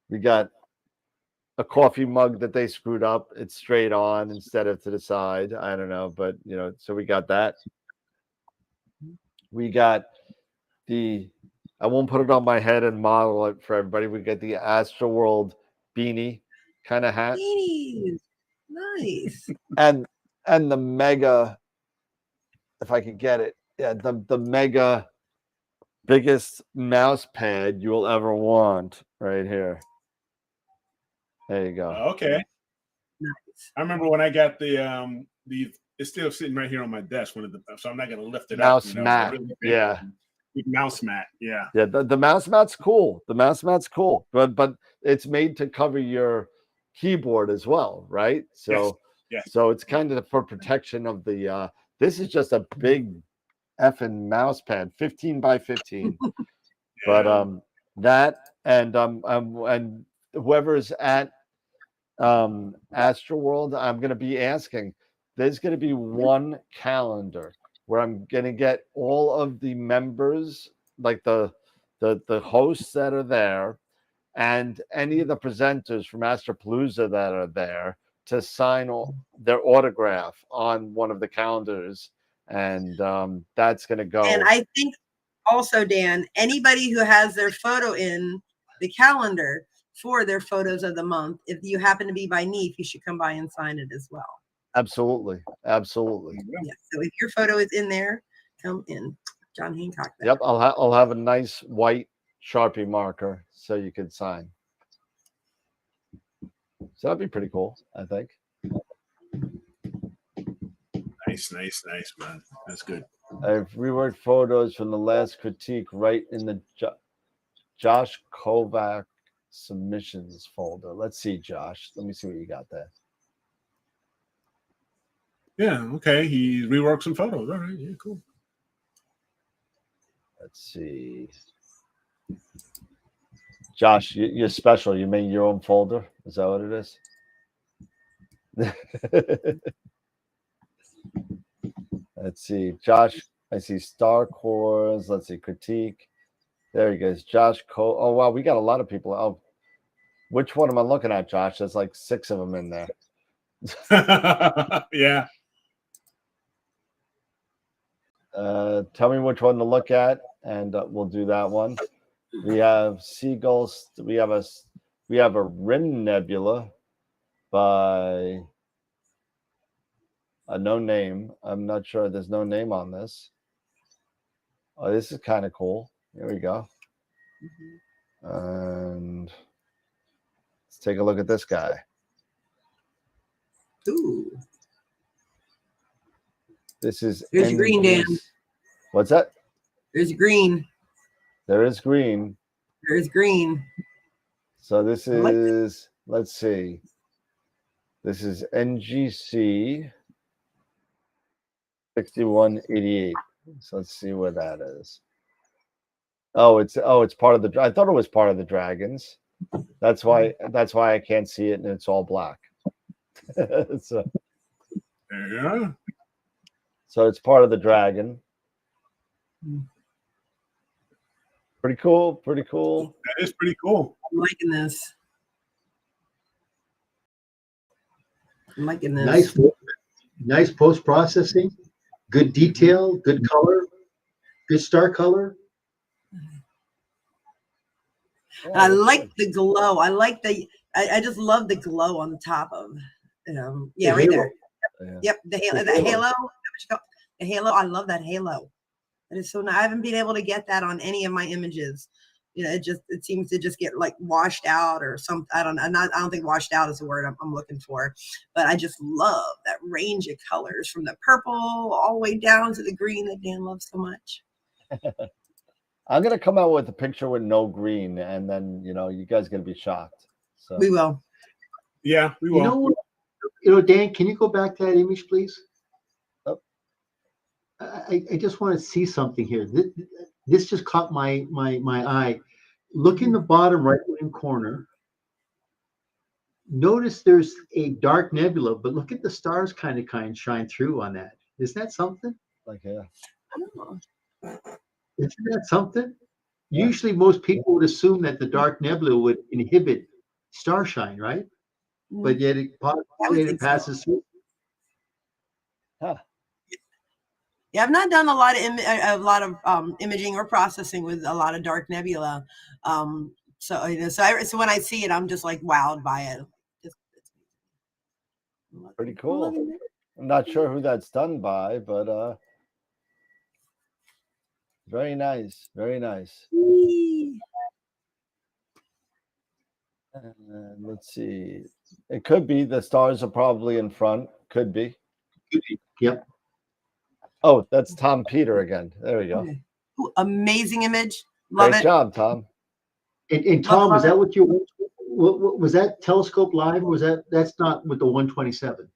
We got a coffee mug that they screwed up. It's straight on instead of to the side. I don't know, but so we got that. We got I won't put it on my head and model it for everybody. We got the AstroWorld beanie kind of hat. Beanies. Nice. And the mega, if I could get it. Yeah, the mega biggest mouse pad you'll ever want right here. There you go. Okay. Nice. I remember when I got the it's still sitting right here on my desk. So I'm not gonna lift it Mouse up. mat. Really big, Yeah. big mouse mat. Yeah. Yeah, the mouse mat's cool. The mouse mat's cool, but it's made to cover your keyboard as well, right? So Yes. so it's kind of for protection of the. This is just a big effing mouse pad, 15 by 15. But that and whoever's at AstroWorld, I'm going to be asking. There's going to be one calendar where I'm going to get all of the members, like the hosts that are there, and any of the presenters from AstroPalooza that are there to sign their autograph on one of the calendars, and that's going to go. And I think also, Dan, anybody who has their photo in the calendar for their photos of the month, if you happen to be by NIEF, you should come by and sign it as well. Absolutely. Yeah. So if your photo is in there, come in. John Hancock. There. Yep. I'll have a nice white Sharpie marker so you can sign. So that'd be pretty cool, I think. Nice, man. That's good. I've reworked photos from the last critique right in the Josh Kovac submissions folder. Let's see, Josh. Let me see what you got there. Yeah, okay. He reworked some photos. All right, yeah, cool. Let's see. Josh, you're special. You made your own folder. Is that what it is? Let's see. Josh, I see Star Cores. Let's see. Critique. There he goes. Josh Oh, wow. We got a lot of people. Oh, which one am I looking at, Josh? There's like 6 of them in there. Yeah. Tell me which one to look at, and we'll do that one. We have Seagulls. We have a Rim Nebula by a no name. I'm not sure. There's no name on this. Oh, this is kind of cool. Here we go. And let's take a look at this guy. Ooh. This is There's green, Dan. What's that? There's green. There is green. There's green. So this is, let's see. This is NGC 6188. So let's see where that is. Oh, it's part of the. I thought it was part of the Dragons. That's why I can't see it, and it's all black. So, Yeah. So it's part of the Dragon. Pretty cool. That is pretty cool. I'm liking this. Nice post processing. Good detail. Good color. Good star color. And I like the glow. I just love the glow on the top of yeah, right there. Yep, the halo. The halo. I love that halo. That is so nice. I haven't been able to get that on any of my images. It seems to just get like washed out or something. I don't think washed out is the word I'm looking for, but I just love that range of colors from the purple all the way down to the green that Dan loves so much. I'm gonna come out with a picture with no green, and then you guys are gonna be shocked. So we will. Yeah, we will. Dan, can you go back to that image, please? Oh. I just want to see something here. This just caught my eye. Look in the bottom right-hand corner. Notice there's a dark nebula, but look at the stars kind of shine through on that. Is that something? Like, yeah. I don't know. Isn't that something? Yeah. Usually most people would assume that the dark nebula would inhibit starshine, right? Mm-hmm. But yet it passes through. Huh. Yeah, I've not done a lot of imaging or processing with a lot of dark nebula. So when I see it, I'm just like wowed by it. Pretty cool. I'm not sure who that's done by, but very nice. Let's see. It could be the stars are probably in front. Could be. Yep. Oh, that's Tom Peter again. There we go. Ooh, amazing image. Love Great it. job, Tom. And Tom, was that what was that telescope live, or was that's not with the 127?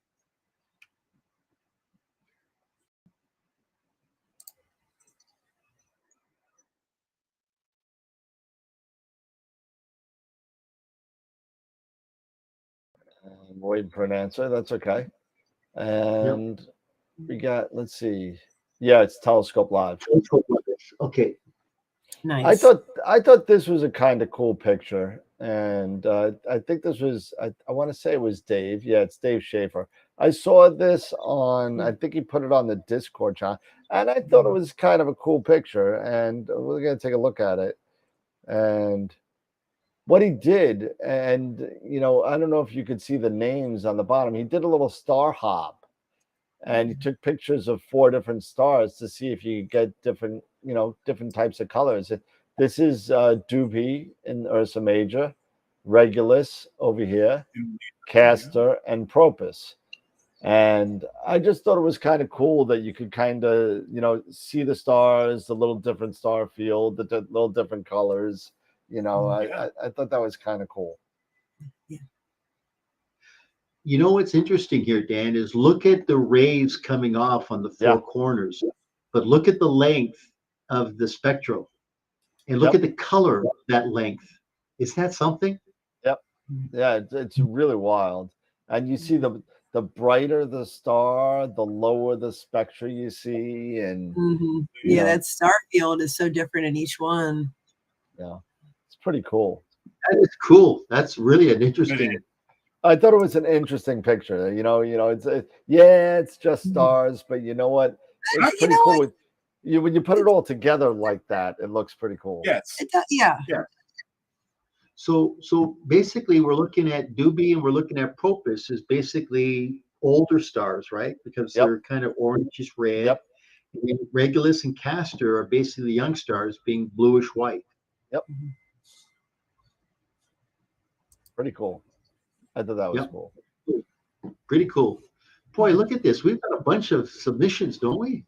I'm waiting for an answer. That's okay. And we got, let's see. Yeah, it's Telescope Live. Okay. Nice. I thought this was a kind of cool picture, and I think this was I want to say it was Dave. Yeah, it's Dave Schaefer. I saw this on. I think he put it on the Discord channel, and I thought it was kind of a cool picture. And we're gonna take a look at it, and what he did, and I don't know if you could see the names on the bottom. He did a little star hop, and he took pictures of 4 different stars to see if you could get different, different types of colors. This is Dubhe in Ursa Major, Regulus over here, Castor, and Propus. And I just thought it was kind of cool that you could kind of, see the stars, the little different star field, the little different colors. I thought that was kind of cool. You know what's interesting here, Dan, is look at the rays coming off on the 4 corners, but look at the length of the spectral, and look at the color of that length. Is that something? Yep. Yeah, it's really wild. And you see the brighter the star, the lower the spectra you see, and yeah, that star field is so different in each one. Yeah, it's pretty cool. That is cool. That's really an interesting. I thought it was an interesting picture. It's just stars, but you know what? It's pretty cool with you when you put it all together like that. It looks pretty cool. Yes. Yeah. So basically, we're looking at Dubhe and we're looking at Propus is basically older stars, right? Because they're kind of orangish red. Yep. And then Regulus and Castor are basically young stars being bluish white. Yep. Pretty cool. I thought that was cool. Pretty cool. Boy, look at this. We've got a bunch of submissions, don't we?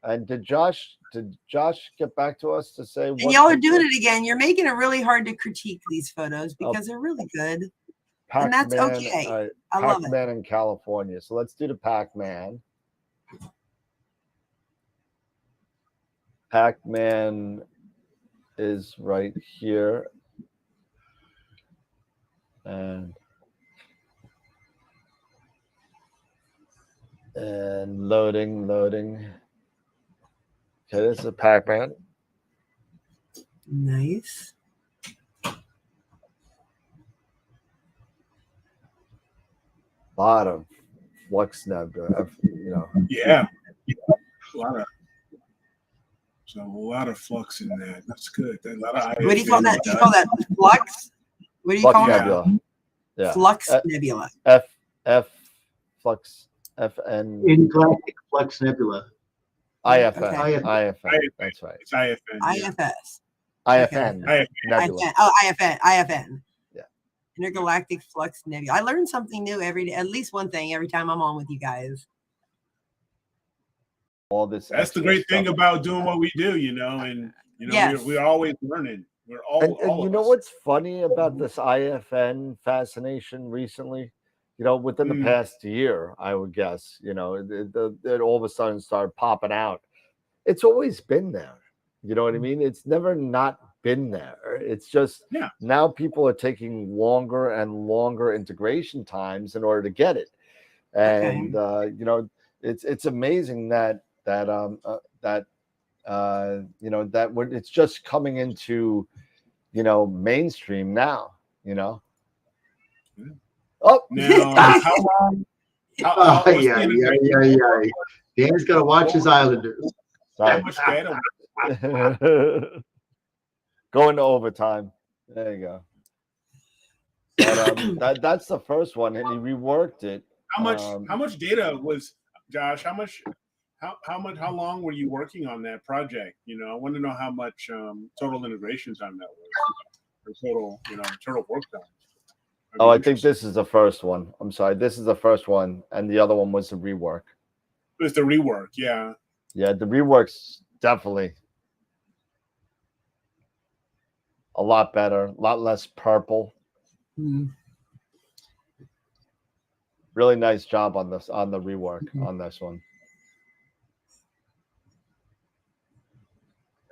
And did Josh get back to us to say and y'all are doing it again? You're making it really hard to critique these photos because they're really good. And that's okay. I love it. Pac-Man in California. So let's do the Pac-Man. Pac-Man is right here. And loading. Okay, this is a Pac-Man. Nice. Lot of flux nebula, Yeah. A lot of flux in that. That's good. A lot of what do you call that? Do you call that flux? What do you call nebula? that? Yeah. Flux nebula. F flux FN. Intergalactic flux nebula. IFN. Okay. IFN. That's right. It's IFN. Yeah. IFS. IFN. IFN. Nebula. IFN. Oh, IFN. Yeah. Intergalactic flux nebula. I learn something new every day. At least one thing every time I'm on with you guys. All this. That's the great thing about doing what we do, and we're always learning. We're all. And you know what's funny about this IFN fascination recently? Within the past year, I would guess, it all of a sudden started popping out. It's always been there. You know what I mean? It's never not been there. It's just now people are taking longer and longer integration times in order to get it. And it's amazing that it's just coming into mainstream now. Oh, now how long? Yeah. Dan's got to watch his Islanders. How much data? Going to overtime. There you go. But, that's the first one, and he reworked it. How much data was Josh? How long were you working on that project? I want to know how much total integration time that was, or total work time. I think this is the first one. I'm sorry, this is the first one, and the other one was the rework. It was the rework, yeah. Yeah, the rework's definitely a lot better, a lot less purple. Really nice job on the rework on this one.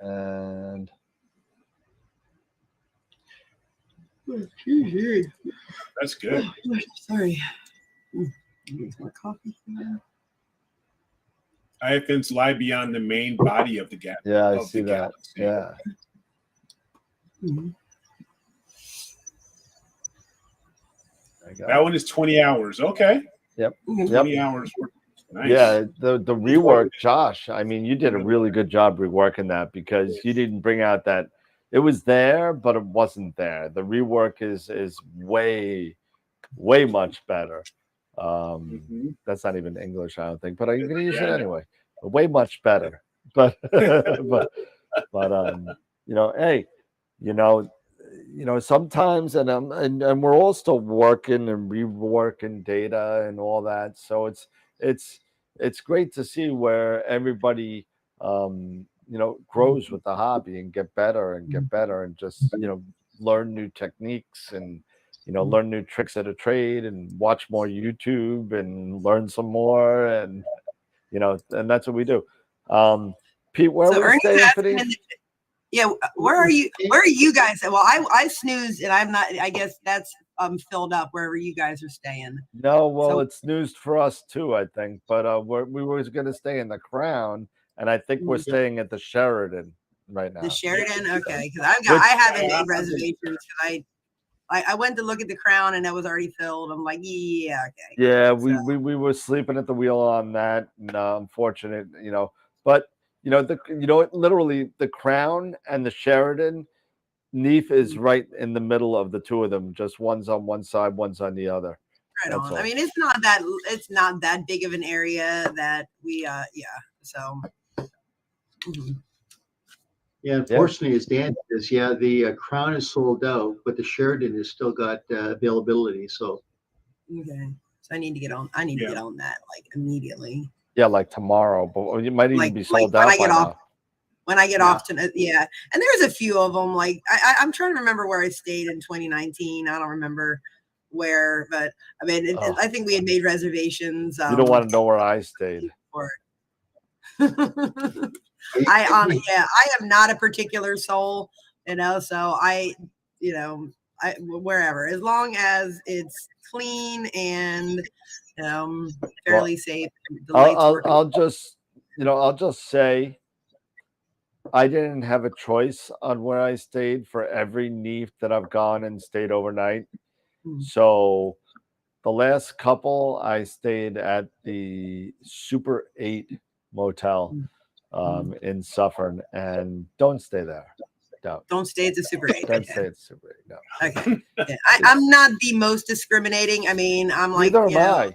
And That's good. Sorry. More coffee. Hyacinths lie beyond the main body of the galaxy. Yeah, I see that. Yeah. Mhm. There you go. That one is 20 hours. Okay. Yep. 20 hours. Nice. Yeah, the rework, Josh. I mean, you did a really good job reworking that because you didn't bring out that it was there, but it wasn't there. The rework is way much better. That's not even English, I don't think, but I'm gonna use it anyway. Way much better. But you know, hey, you know, sometimes and we're all still working and reworking data and all that. So it's great to see where everybody you know, grows with the hobby and get better and just, you know, learn new techniques and, you know, learn new tricks of the trade and watch more YouTube and learn some more. And, you know, and that's what we do. Pete, where are we staying for these? Yeah, where are you? Where are you guys? Well, I snoozed and I'm not. I guess that's filled up wherever you guys are staying. No, well, So- it's snoozed for us too, I think. But we were going to stay in the Crown, and I think we're staying at the Sheridan right now. The Sheridan, okay, because I haven't made reservations because I went to look at the Crown and it was already filled. I'm like, yeah, okay. Yeah, So- we were sleeping at the wheel on that, and unfortunate, you know. But you know, literally the Crown and the Sheridan, Neef is right in the middle of the two of them. Just one's on one side, one's on the other. Right That's on. all. I mean, it's not that big of an area that we so. Mhm. Yeah, unfortunately, as Dan says, the Crown is sold out, but the Sheridan has still got availability. So Okay. So I need to get on. I need to get on that like immediately. Yeah, like tomorrow, but it might even be sold out by now. When I get off to, and there's a few of them. Like I'm trying to remember where I stayed in 2019. I don't remember where, but I mean, I think we had made reservations. You don't want to know where I stayed. I am not a particular soul, you know. So I wherever, as long as it's clean and fairly safe. I'll just say I didn't have a choice on where I stayed for every Neef that I've gone and stayed overnight. So the last couple I stayed at the Super 8 Motel in Suffern, and don't stay there. Don't stay at the Super 8. Don't stay at the Super 8. No. Okay. Yeah. I'm not the most discriminating. I mean, I'm like, neither am I.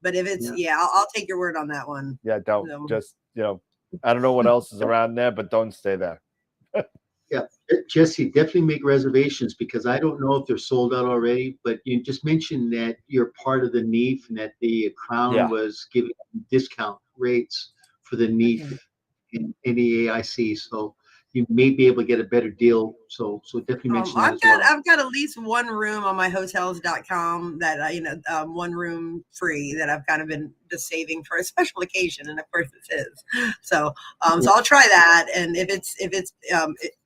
But if it's I'll take your word on that one. Yeah, don't just I don't know what else is around there, but don't stay there. Yeah, Jesse, definitely make reservations because I don't know if they're sold out already. But you just mentioned that you're part of the Neef and that the Crown was giving discount rates for the Neef in NEAIC, so you may be able to get a better deal. So definitely mention that as well. I've got at least one room on my hotels.com that one room free that I've kind of been just saving for a special occasion, and of course this is. So so I'll try that, and if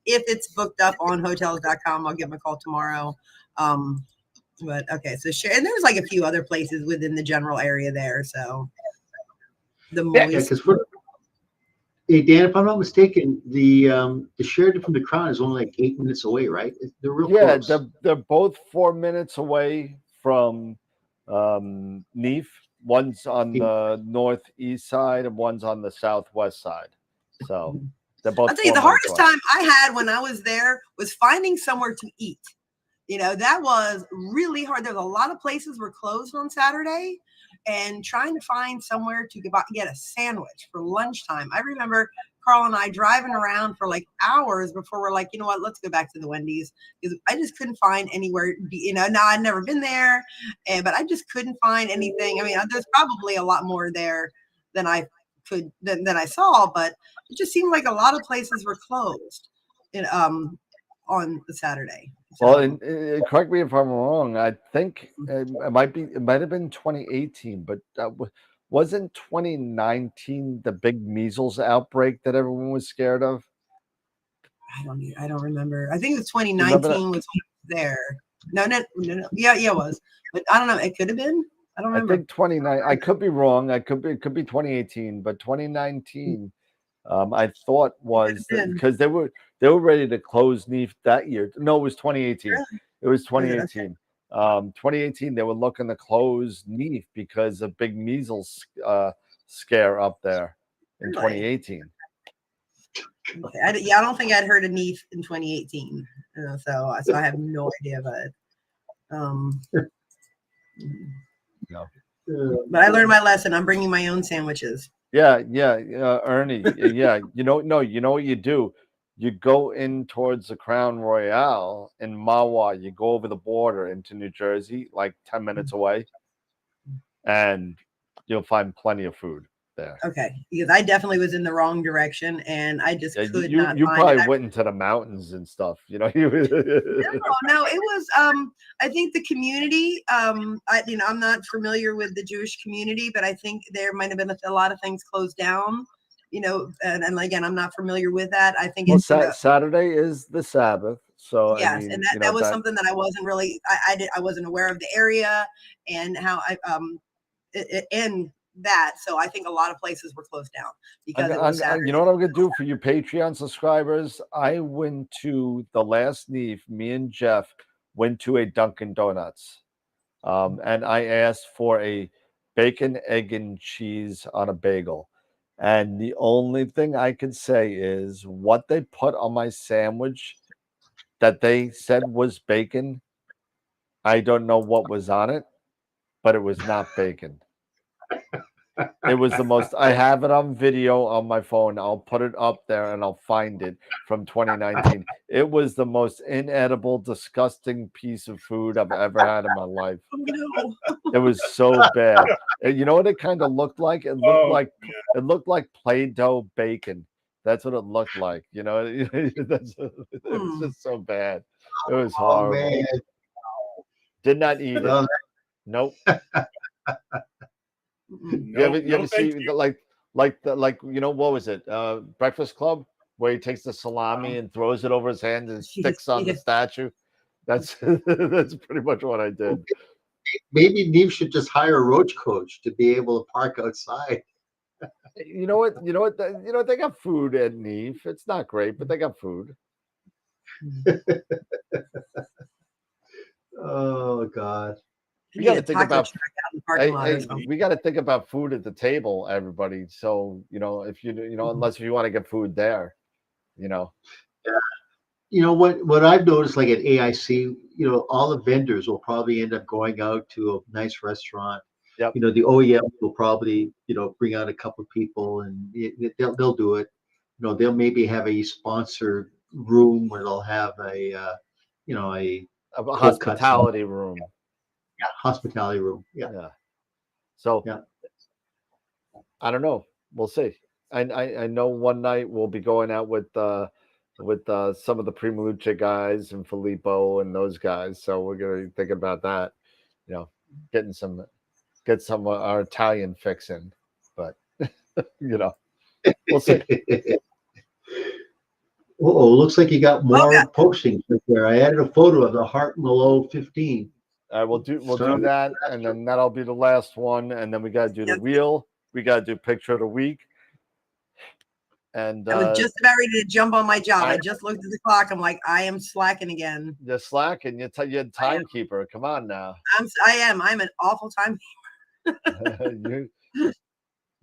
it's booked up on hotels.com, I'll give them a call tomorrow. But okay, so and there's like a few other places within the general area there. So because hey Dan, if I'm not mistaken, the Sheridan from the Crown is only like 8 minutes away, right? They're real close. They're both 4 minutes away from Neef. One's on the northeast side and one's on the southwest side. So they're both. I'll tell you, the hardest time I had when I was there was finding somewhere to eat. That was really hard. There's a lot of places were closed on Saturday, and trying to find somewhere to get a sandwich for lunchtime. I remember Carl and I driving around for like hours before we're like, you know what, let's go back to the Wendy's, because I just couldn't find anywhere. Now I'd never been there, but I just couldn't find anything. I mean, there's probably a lot more there than I saw, but it just seemed like a lot of places were closed on the Saturday. Well, and correct me if I'm wrong. I think it might have been 2018, but wasn't 2019 the big measles outbreak that everyone was scared of? I don't remember. I think it was 2019 was there. No. Yeah, it was. But I don't know. It could have been. I don't I remember. think 29. I could be wrong. It could be 2018, but 2019. I thought was been. because they were ready to close NEAF that year. No, it was 2018. Really? It was Was it? 2018. 2018 they were looking to close NEAF because of big measles scare up there in Really? 2018. Okay. I don't think I'd heard of NEAF in 2018. So I have no idea about it. No. But I learned my lesson. I'm bringing my own sandwiches. Yeah, Ernie. Yeah, no, you know what you do? You go in towards the Crown Royale in Mahwah. You go over the border into New Jersey, like 10 minutes away, and you'll find plenty of food there. Okay, because I definitely was in the wrong direction, and I just could not. You find probably it. went into the mountains and stuff. You know. No, it was. I think the community. I'm not familiar with the Jewish community, but I think there might have been a lot of things closed down. And again, I'm not familiar with that. I think Saturday is the Sabbath, so yes, I mean, and that was something that I wasn't really. I wasn't aware of the area and how and that. So I think a lot of places were closed down because it was Saturday. You know what I'm gonna do for you Patreon subscribers? I went to the last NEAF. Me and Jeff went to a Dunkin' Donuts, and I asked for a bacon, egg, and cheese on a bagel. And the only thing I could say is what they put on my sandwich that they said was bacon. I don't know what was on it, but it was not bacon. It was the most. I have it on video on my phone. I'll put it up there and I'll find it from 2019. It was the most inedible, disgusting piece of food I've ever had in my life. It was so bad. And you know what it kind of looked like? It looked like Play-Doh bacon. That's what it looked like. You know, it was just so bad. It was horrible. Man. Did not eat it. Nope. You ever see like what was it? Breakfast Club, where he takes the salami and throws it over his hand and sticks on the statue. That's pretty much what I did. Maybe Neve should just hire a roach coach to be able to park outside. You know what? They got food at Neve. It's not great, but they got food. Oh God. We got to think about we got to think about food at the table, everybody. So if unless you want to get food there, Yeah. What I've noticed, like at AIC, all the vendors will probably end up going out to a nice restaurant. Yep. The OEM will probably bring out a couple of people and they'll do it. They'll maybe have a sponsored room where they'll have a hospitality room. Yeah, hospitality room. Yeah. So I don't know. We'll see. I know one night we'll be going out with some of the Primaluce guys and Filippo and those guys. So we're gonna think about that. Get some of our Italian fixing. But we'll see. Oh, looks like you got more postings right there. I added a photo of the heart in the low 15. We'll do that, and then that'll be the last one, and then we got to do the wheel. We got to do picture of the week. And I was just about ready to jump on my job. I just looked at the clock. I'm like, I am slacking again. You're slacking. You're timekeeper. Come on now. I am. I'm an awful timekeeper. You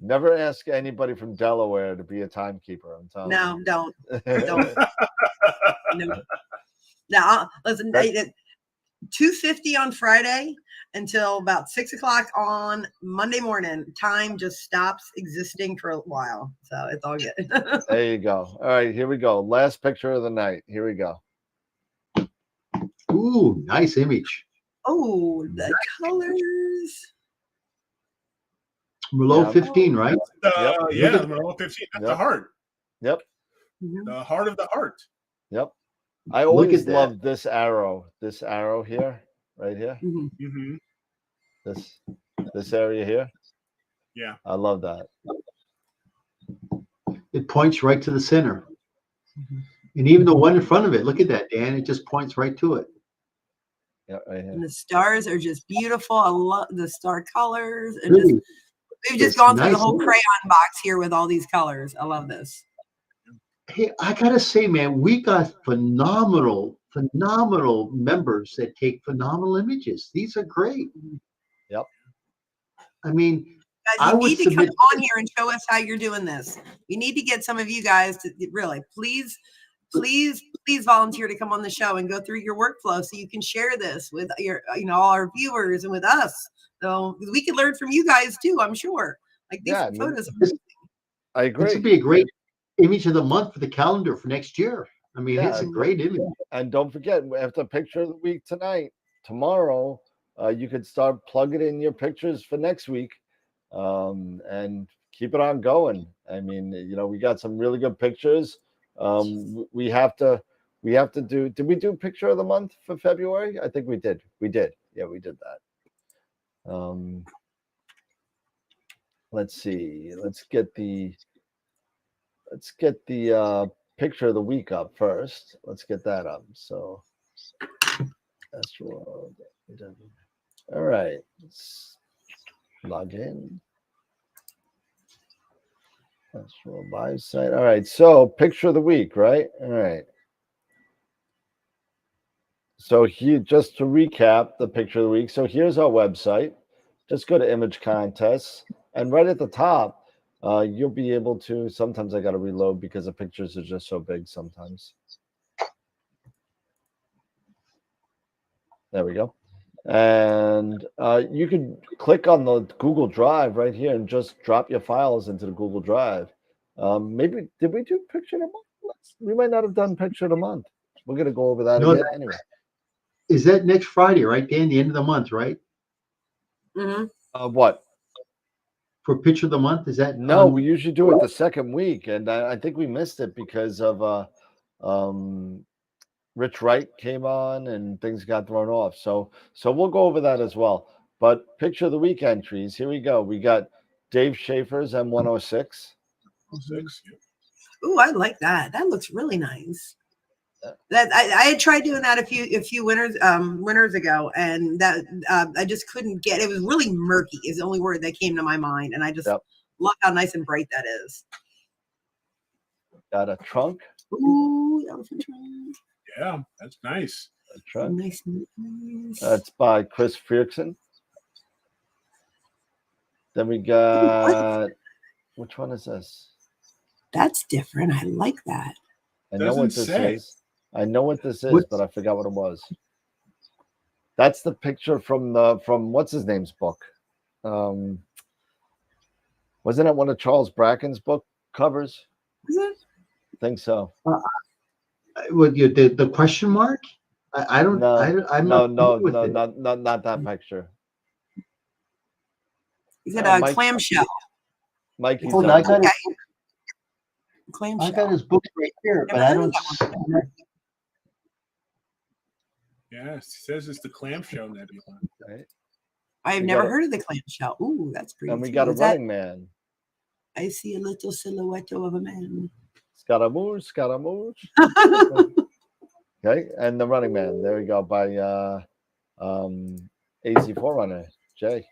never ask anybody from Delaware to be a timekeeper. I'm telling you. No, don't. No. Now, listen. 2:50 on Friday until about 6 o'clock on Monday morning. Time just stops existing for a while, so it's all good. There you go. All right, here we go. Last picture of the night. Here we go. Ooh, nice image. Oh, the colors. Merlot 15, right? Yeah, Merlot 15. That's the heart. Yep. The heart of the heart. Yep. I always love this arrow here, right here. Mm-hmm. This area here. Yeah. I love that. It points right to the center. And even the one in front of it, look at that, Dan. It just points right to it. Yeah, right here. And the stars are just beautiful. I love the star colors. And Really, we've just it's gone through the nice. whole crayon box here with all these colors. I love this. Hey, I gotta say, man, we got phenomenal members that take phenomenal images. These are great. Yep. I mean, Guys, I you would need to come submit. on here and show us how you're doing this. We need to get some of you guys to really, please volunteer to come on the show and go through your workflow so you can share this with your, all our viewers and with us. So we can learn from you guys too, I'm sure. Like these photos. I agree. This would be a great image of the month for the calendar for next year. I mean, it's a great image. And don't forget, after picture of the week tonight, tomorrow, you could start plugging in your pictures for next week, and keep it on going. I mean, we got some really good pictures. We have to do. Did we do picture of the month for February? I think we did. Yeah, we did that. Let's see. Let's get the picture of the week up first. Let's get that up. So AstroWorld. All right. Let's log in. AstroWorld live site. All right. So picture of the week, right? All right. So here, just to recap the picture of the week. So here's our website. Just go to image contests, and right at the top, you'll be able to. Sometimes I got to reload because the pictures are just so big. Sometimes. There we go. And you can click on the Google Drive right here and just drop your files into the Google Drive. Maybe did we do picture of the month? We might not have done picture of the month. We're gonna go over that again anyway. Is that next Friday, right, Dan? The end of the month, right? Mm-hmm. What? For picture of the month, is that? No, we usually do it the second week, and I think we missed it because of Rich Wright came on and things got thrown off. So we'll go over that as well. But picture of the week entries. Here we go. We got Dave Schaefer's M106. Ooh, I like that. That looks really nice. That I had tried doing that a few winters ago, and that I just couldn't get. It was really murky. Is the only word that came to my mind, and I just love how nice and bright that is. Got a trunk. Ooh, elephant trunk. Yeah, that's nice. A trunk. Nice. That's by Chris Frickson. Then we got which one is this? That's different. I like that. I know what this is. I know what this is, but I forgot what it was. That's the picture from what's his name's book. Wasn't it one of Charles Bracken's book covers? Is it? I think so. With the question mark? I don't. No, I'm not that picture. Is it a clamshell? Mikey's Hold on, I got clamshell. I got his book right here, but I don't. Yeah, it says it's the clamshell nebula. Right. I've never heard of the clamshell. Ooh, that's pretty. And we got a running man. I see a little silhouette of a man. Scaramouche. Okay, and the running man. There we go by AZ4runner Jay.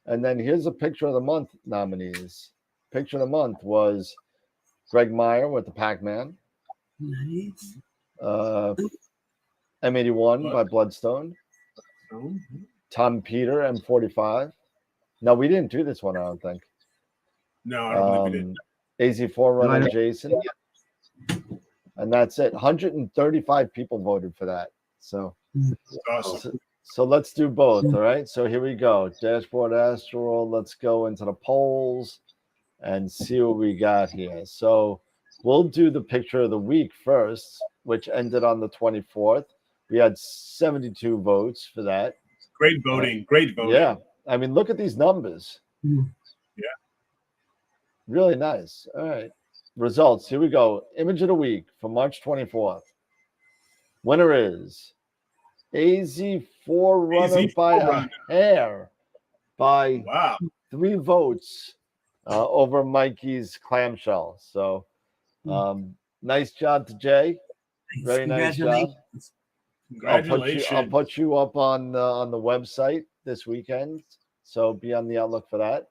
And then here's a picture of the month nominees. Picture of the month was Greg Meyer with the Pac-Man. Nice. M81 by Bloodstone. Tom Peter M45. No, we didn't do this one, I don't think. No, I don't believe we did. AZ4runner Jason. And that's it. 135 people voted for that. So awesome. So let's do both. All right. So here we go. Dashboard AstroWorld. Let's go into the polls and see what we got here. So we'll do the picture of the week first, which ended on the 24th. We had 72 votes for that. Great voting. Great voting. Yeah. I mean, look at these numbers. Yeah. Really nice. All right. Results. Here we go. Image of the week for March 24th. Winner is AZ4runner by a hair by 3 votes over Mikey's clamshell. So nice job to Jay. Very nice job. Congratulations. I'll put you up on the website this weekend. So be on the outlook for that.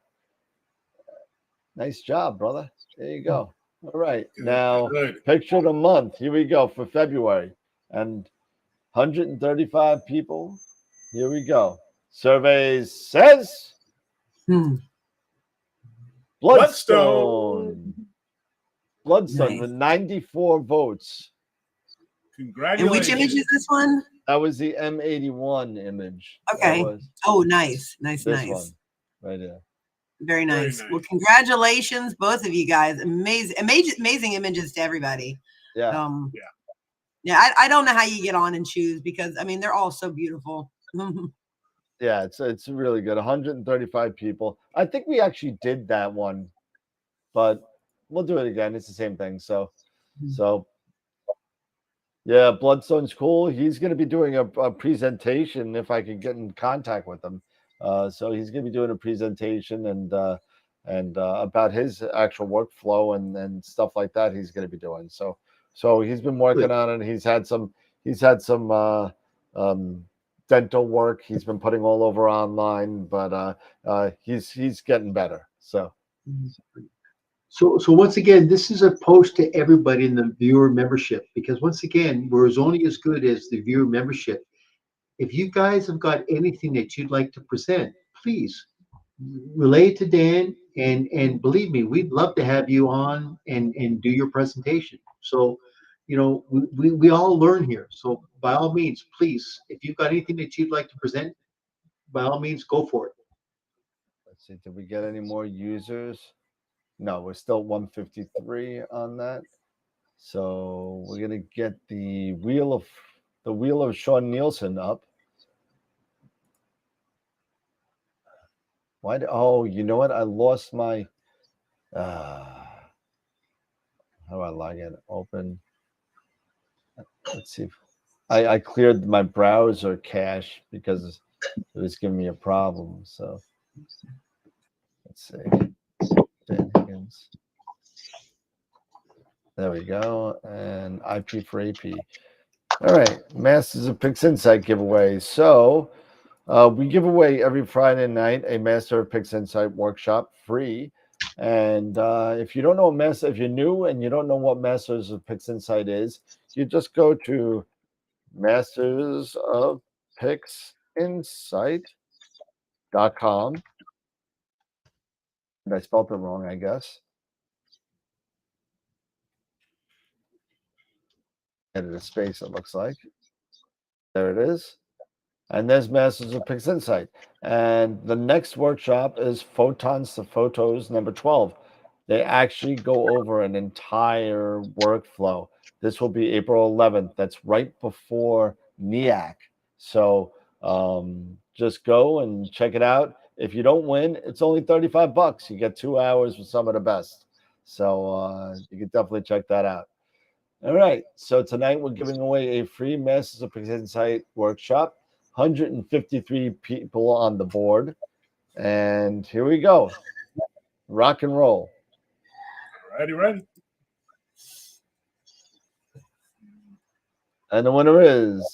Nice job, brother. There you go. All right. Now, picture of the month. Here we go for February. And 135 people. Here we go. Survey says Bloodstone. Bloodstone Nice. with 94 votes. Congratulations. And which image is this one? That was the M81 image. Okay. Oh, nice. Nice, This nice. one right there. Very nice. Very nice. Well, congratulations, both of you guys. Amazing images to everybody. Yeah. Yeah, I don't know how you get on and choose because I mean they're all so beautiful. Yeah, it's really good. 135 people. I think we actually did that one, but we'll do it again. It's the same thing. So yeah, Bloodstone's cool. He's going to be doing a presentation if I can get in contact with him. So he's going to be doing a presentation and about his actual workflow and stuff like that. He's going to be doing so he's been working on it. He's had some dental work he's been putting all over online, but he's getting better. So once again, this is a post to everybody in the viewer membership, because once again, we're only as good as the viewer membership. If you guys have got anything that you'd like to present, please relay it to Dan, and believe me, we'd love to have you on and do your presentation. So, you know, we all learn here. So by all means, please, if you've got anything that you'd like to present, by all means, go for it. let's see, did we get any more users? No, we're still 153 on that. So we're gonna get the wheel of Sean Nielsen up. Why? Oh, you know what? I lost my. How do I log in? Open. Let's see. I cleared my browser cache because it was giving me a problem. So let's see. Dan Higgins. There we go. And IP for AP. All right. Masters of Pix Insight giveaway. So we give away every Friday night a Master of Pix Insight workshop free. And if you don't know if you're new and you don't know what Masters of Pix Insight is, you just go to mastersofpixinsight.com. And I spelled it wrong, I guess. Added a space, it looks like. There it is. And there's Masters of Pix Insight. And the next workshop is Photons to Photos number 12. They actually go over an entire workflow. This will be April 11th. That's right before NEAC. So just go and check it out. If you don't win, it's only $35. You get 2 hours with some of the best. So you can definitely check that out. All right. So tonight we're giving away a free Masters of Pix Insight workshop. 153 people on the board. And here we go. Rock and roll. Ready. And the winner is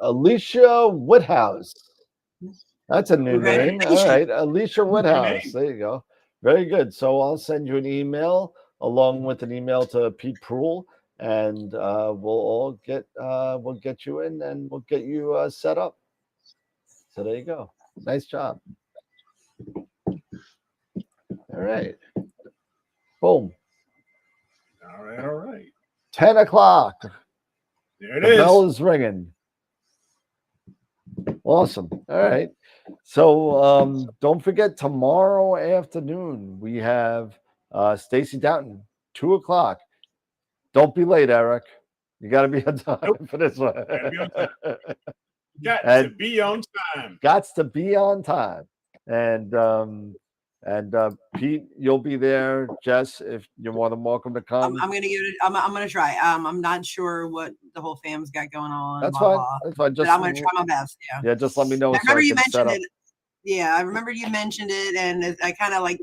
Alicia Woodhouse. That's a new name. All right. Alicia Woodhouse. There you go. Very good. So I'll send you an email along with an email to Pete Proul, and we'll get you in and we'll get you set up. So there you go. Nice job. All right. Boom. All right. 10 o'clock. There it The is. bell is ringing. Awesome. All right. So don't forget, tomorrow afternoon we have Stacy Downton, 2 o'clock. Don't be late, Eric. You got to be on time for this one. Got to be on time. Got to be on time. And Pete, you'll be there. Jess, if you're more than welcome to come. I'm gonna give it. I'm gonna try. I'm not sure what the whole fam's got going on. That's blah, fine. blah. That's fine. But I'm gonna try my best. Yeah. Yeah, just let me know. I remember you can set mentioned up. it. Yeah, I remember you mentioned it, and I kind of like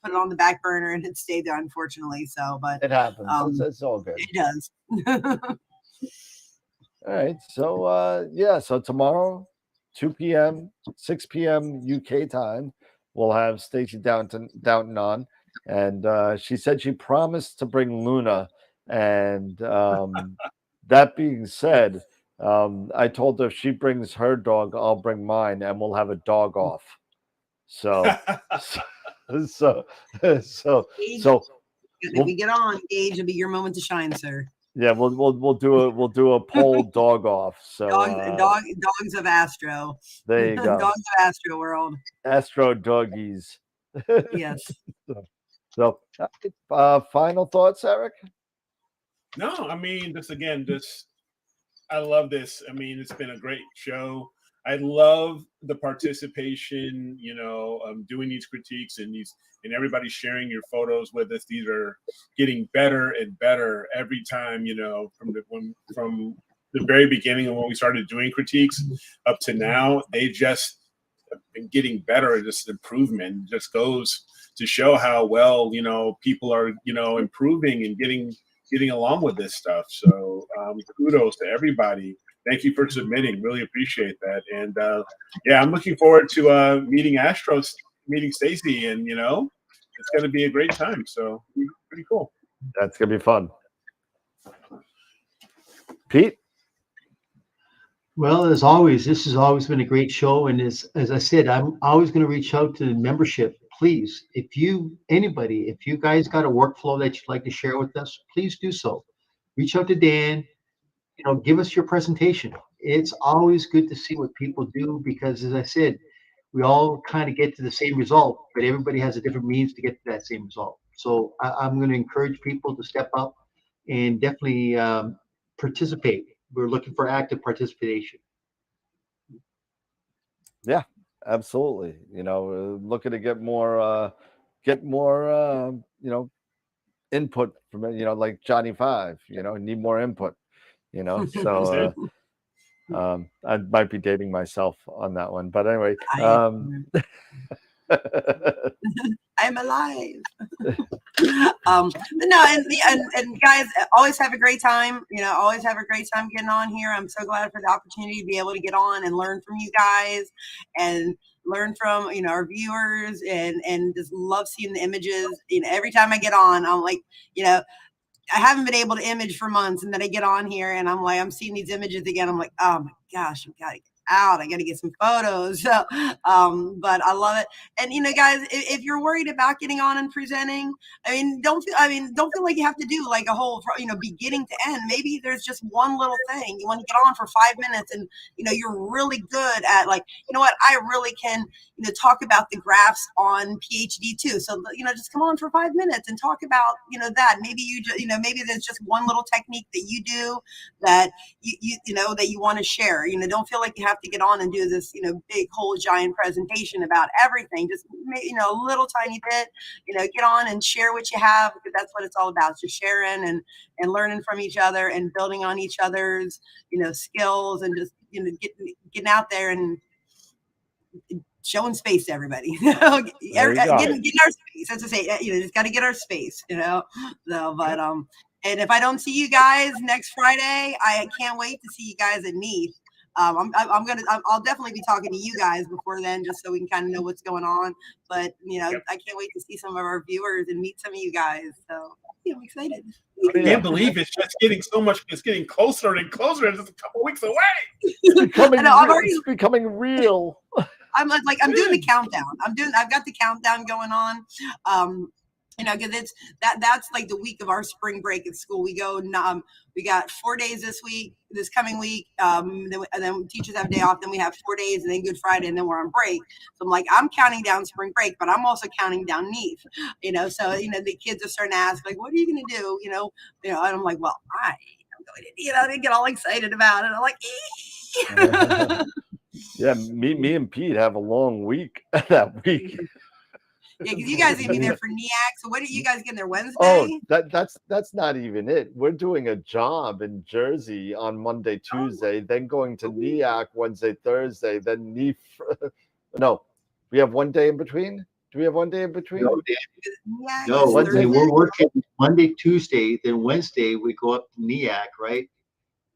put it on the back burner, and it stayed there, unfortunately. So, but It happens. It's all good. It does. All right. So yeah, so tomorrow, 2 p.m., 6 p.m. UK time, we'll have Stacey Downton on. And she said she promised to bring Luna. And that being said, I told her if she brings her dog, I'll bring mine, and we'll have a dog off. So, so, so, If we get on, Gage, it'll be your moment to shine, sir. yeah, we'll do a poll dog off. So dogs of Astro. There you go. Dogs of Astro World. Astro doggies. Yes. So, final thoughts, Eric? No, I mean, I love this. I mean, it's been a great show. I love the participation, doing these critiques and everybody sharing your photos with us. These are getting better and better every time, from the very beginning of when we started doing critiques up to now. They just have been getting better. Just improvement just goes to show how well, people are, improving and getting along with this stuff. So kudos to everybody. Thank you for submitting. Really appreciate that. And yeah, I'm looking forward to meeting Stacey, and it's going to be a great time. So pretty cool. That's going to be fun. Pete? Well, as always, this has always been a great show. And as I said, I'm always going to reach out to the membership. Please, if you guys got a workflow that you'd like to share with us, please do so. Reach out to Dan, give us your presentation. It's always good to see what people do because, as I said, we all kind of get to the same result, but everybody has a different means to get to that same result. So I'm going to encourage people to step up and definitely participate. We're looking for active participation. Yeah, absolutely. Looking to get more input from like Johnny Five. Need more input. So I might be dating myself on that one, but anyway. I'm alive. No, and guys, always have a great time. Always have a great time getting on here. I'm so glad for the opportunity to be able to get on and learn from you guys and learn from our viewers and just love seeing the images. Every time I get on, I'm like, I haven't been able to image for months, and then I get on here and I'm seeing these images again. I'm like, oh my gosh, I've got to get out. I got to get some photos. So, but I love it. And guys, if you're worried about getting on and presenting, don't feel like you have to do like a whole, beginning to end. Maybe there's just one little thing you want to get on for 5 minutes, and you're really good at like, what, I really can, talk about the graphs on PhD too. So just come on for 5 minutes and talk about that. Maybe maybe there's just one little technique that you do that that you want to share. Don't feel like you have to get on and do this big whole giant presentation about everything. Just a little tiny bit. Get on and share what you have, because that's what it's all about. Just sharing and learning from each other and building on each other's skills, and just getting out there and showing space to everybody. Getting our space. As I say, just got to get our space. So, but and if I don't see you guys next Friday, I can't wait to see you guys at Neath. I'll definitely be talking to you guys before then, just so we can kind of know what's going on. But I can't wait to see some of our viewers and meet some of you guys. So I'm excited. I can't believe it's just getting it's getting closer and closer. It's just a couple weeks away. It's becoming real. I'm doing the countdown. I've got the countdown going on. Because that's like the week of our spring break at school. We got 4 days this coming week. Then teachers have a day off. Then we have 4 days, and then Good Friday, and then we're on break. So I'm counting down spring break, but I'm also counting down Neath. So the kids are starting to ask, like, what are you going to do? And I'm like, well, I am going to, they get all excited about it. I'm like, yeah, me and Pete have a long week that week. Yeah, because you guys are gonna be there for NEAC. So what are you guys getting there Wednesday? Oh, that's not even it. We're doing a job in Jersey on Monday, Tuesday, then going to NEAC Wednesday, Thursday, then NEAF. No, we have 1 day in between. Do we have 1 day in between? No, we're working Monday, Tuesday, then Wednesday we go up to NEAC, right?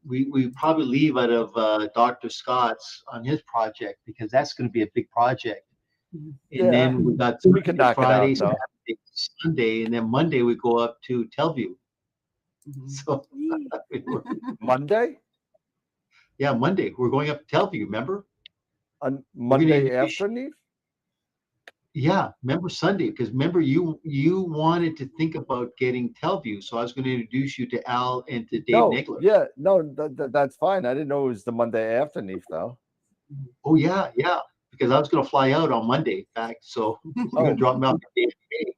we probably leave out of Dr. Scott's on his project because that's going to be a big project. And Yeah. then we got We can knock it out, Friday, though. Saturday, Sunday, and then Monday we go up to Telview. So Monday? yeah, Monday we're going up to Telview. Remember? On We're gonna Monday introduce- afternoon? Yeah, remember Sunday because remember you wanted to think about getting Telview, so I was going to introduce you to Al and to Dave No, Nagler. yeah, no, that's fine. I didn't know it was the Monday afternoon, though. Oh yeah, because I was going to fly out on Monday back, so we're going to drop me off the day of the day.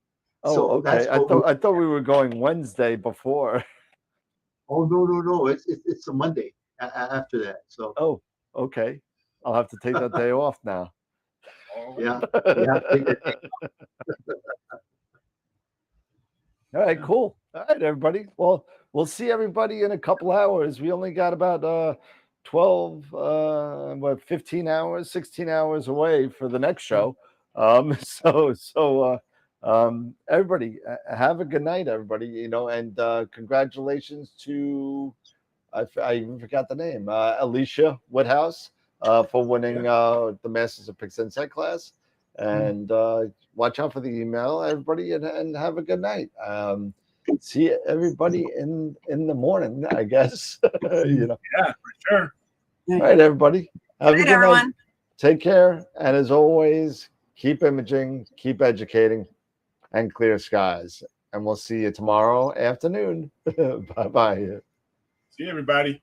Oh, So okay. that's what I thought we were going Wednesday before. Oh no, it's a Monday after that. So Oh, okay. I'll have to take that day off now. yeah, you have to take that day. All right, cool. All right, everybody. Well, we'll see everybody in a couple hours. We only got about 15 hours, 16 hours away for the next show. Everybody have a good night, everybody, you know, and congratulations to I even forgot the name, Alicia Woodhouse, for winning the Masters of Pixinsight class. And watch out for the email, everybody, and have a good night. See everybody in the morning, I guess. You know. Yeah, for sure. All right, everybody. Have a Good good everyone. night. Take care, and as always, keep imaging, keep educating, and clear skies. And we'll see you tomorrow afternoon. Bye bye. See you, everybody.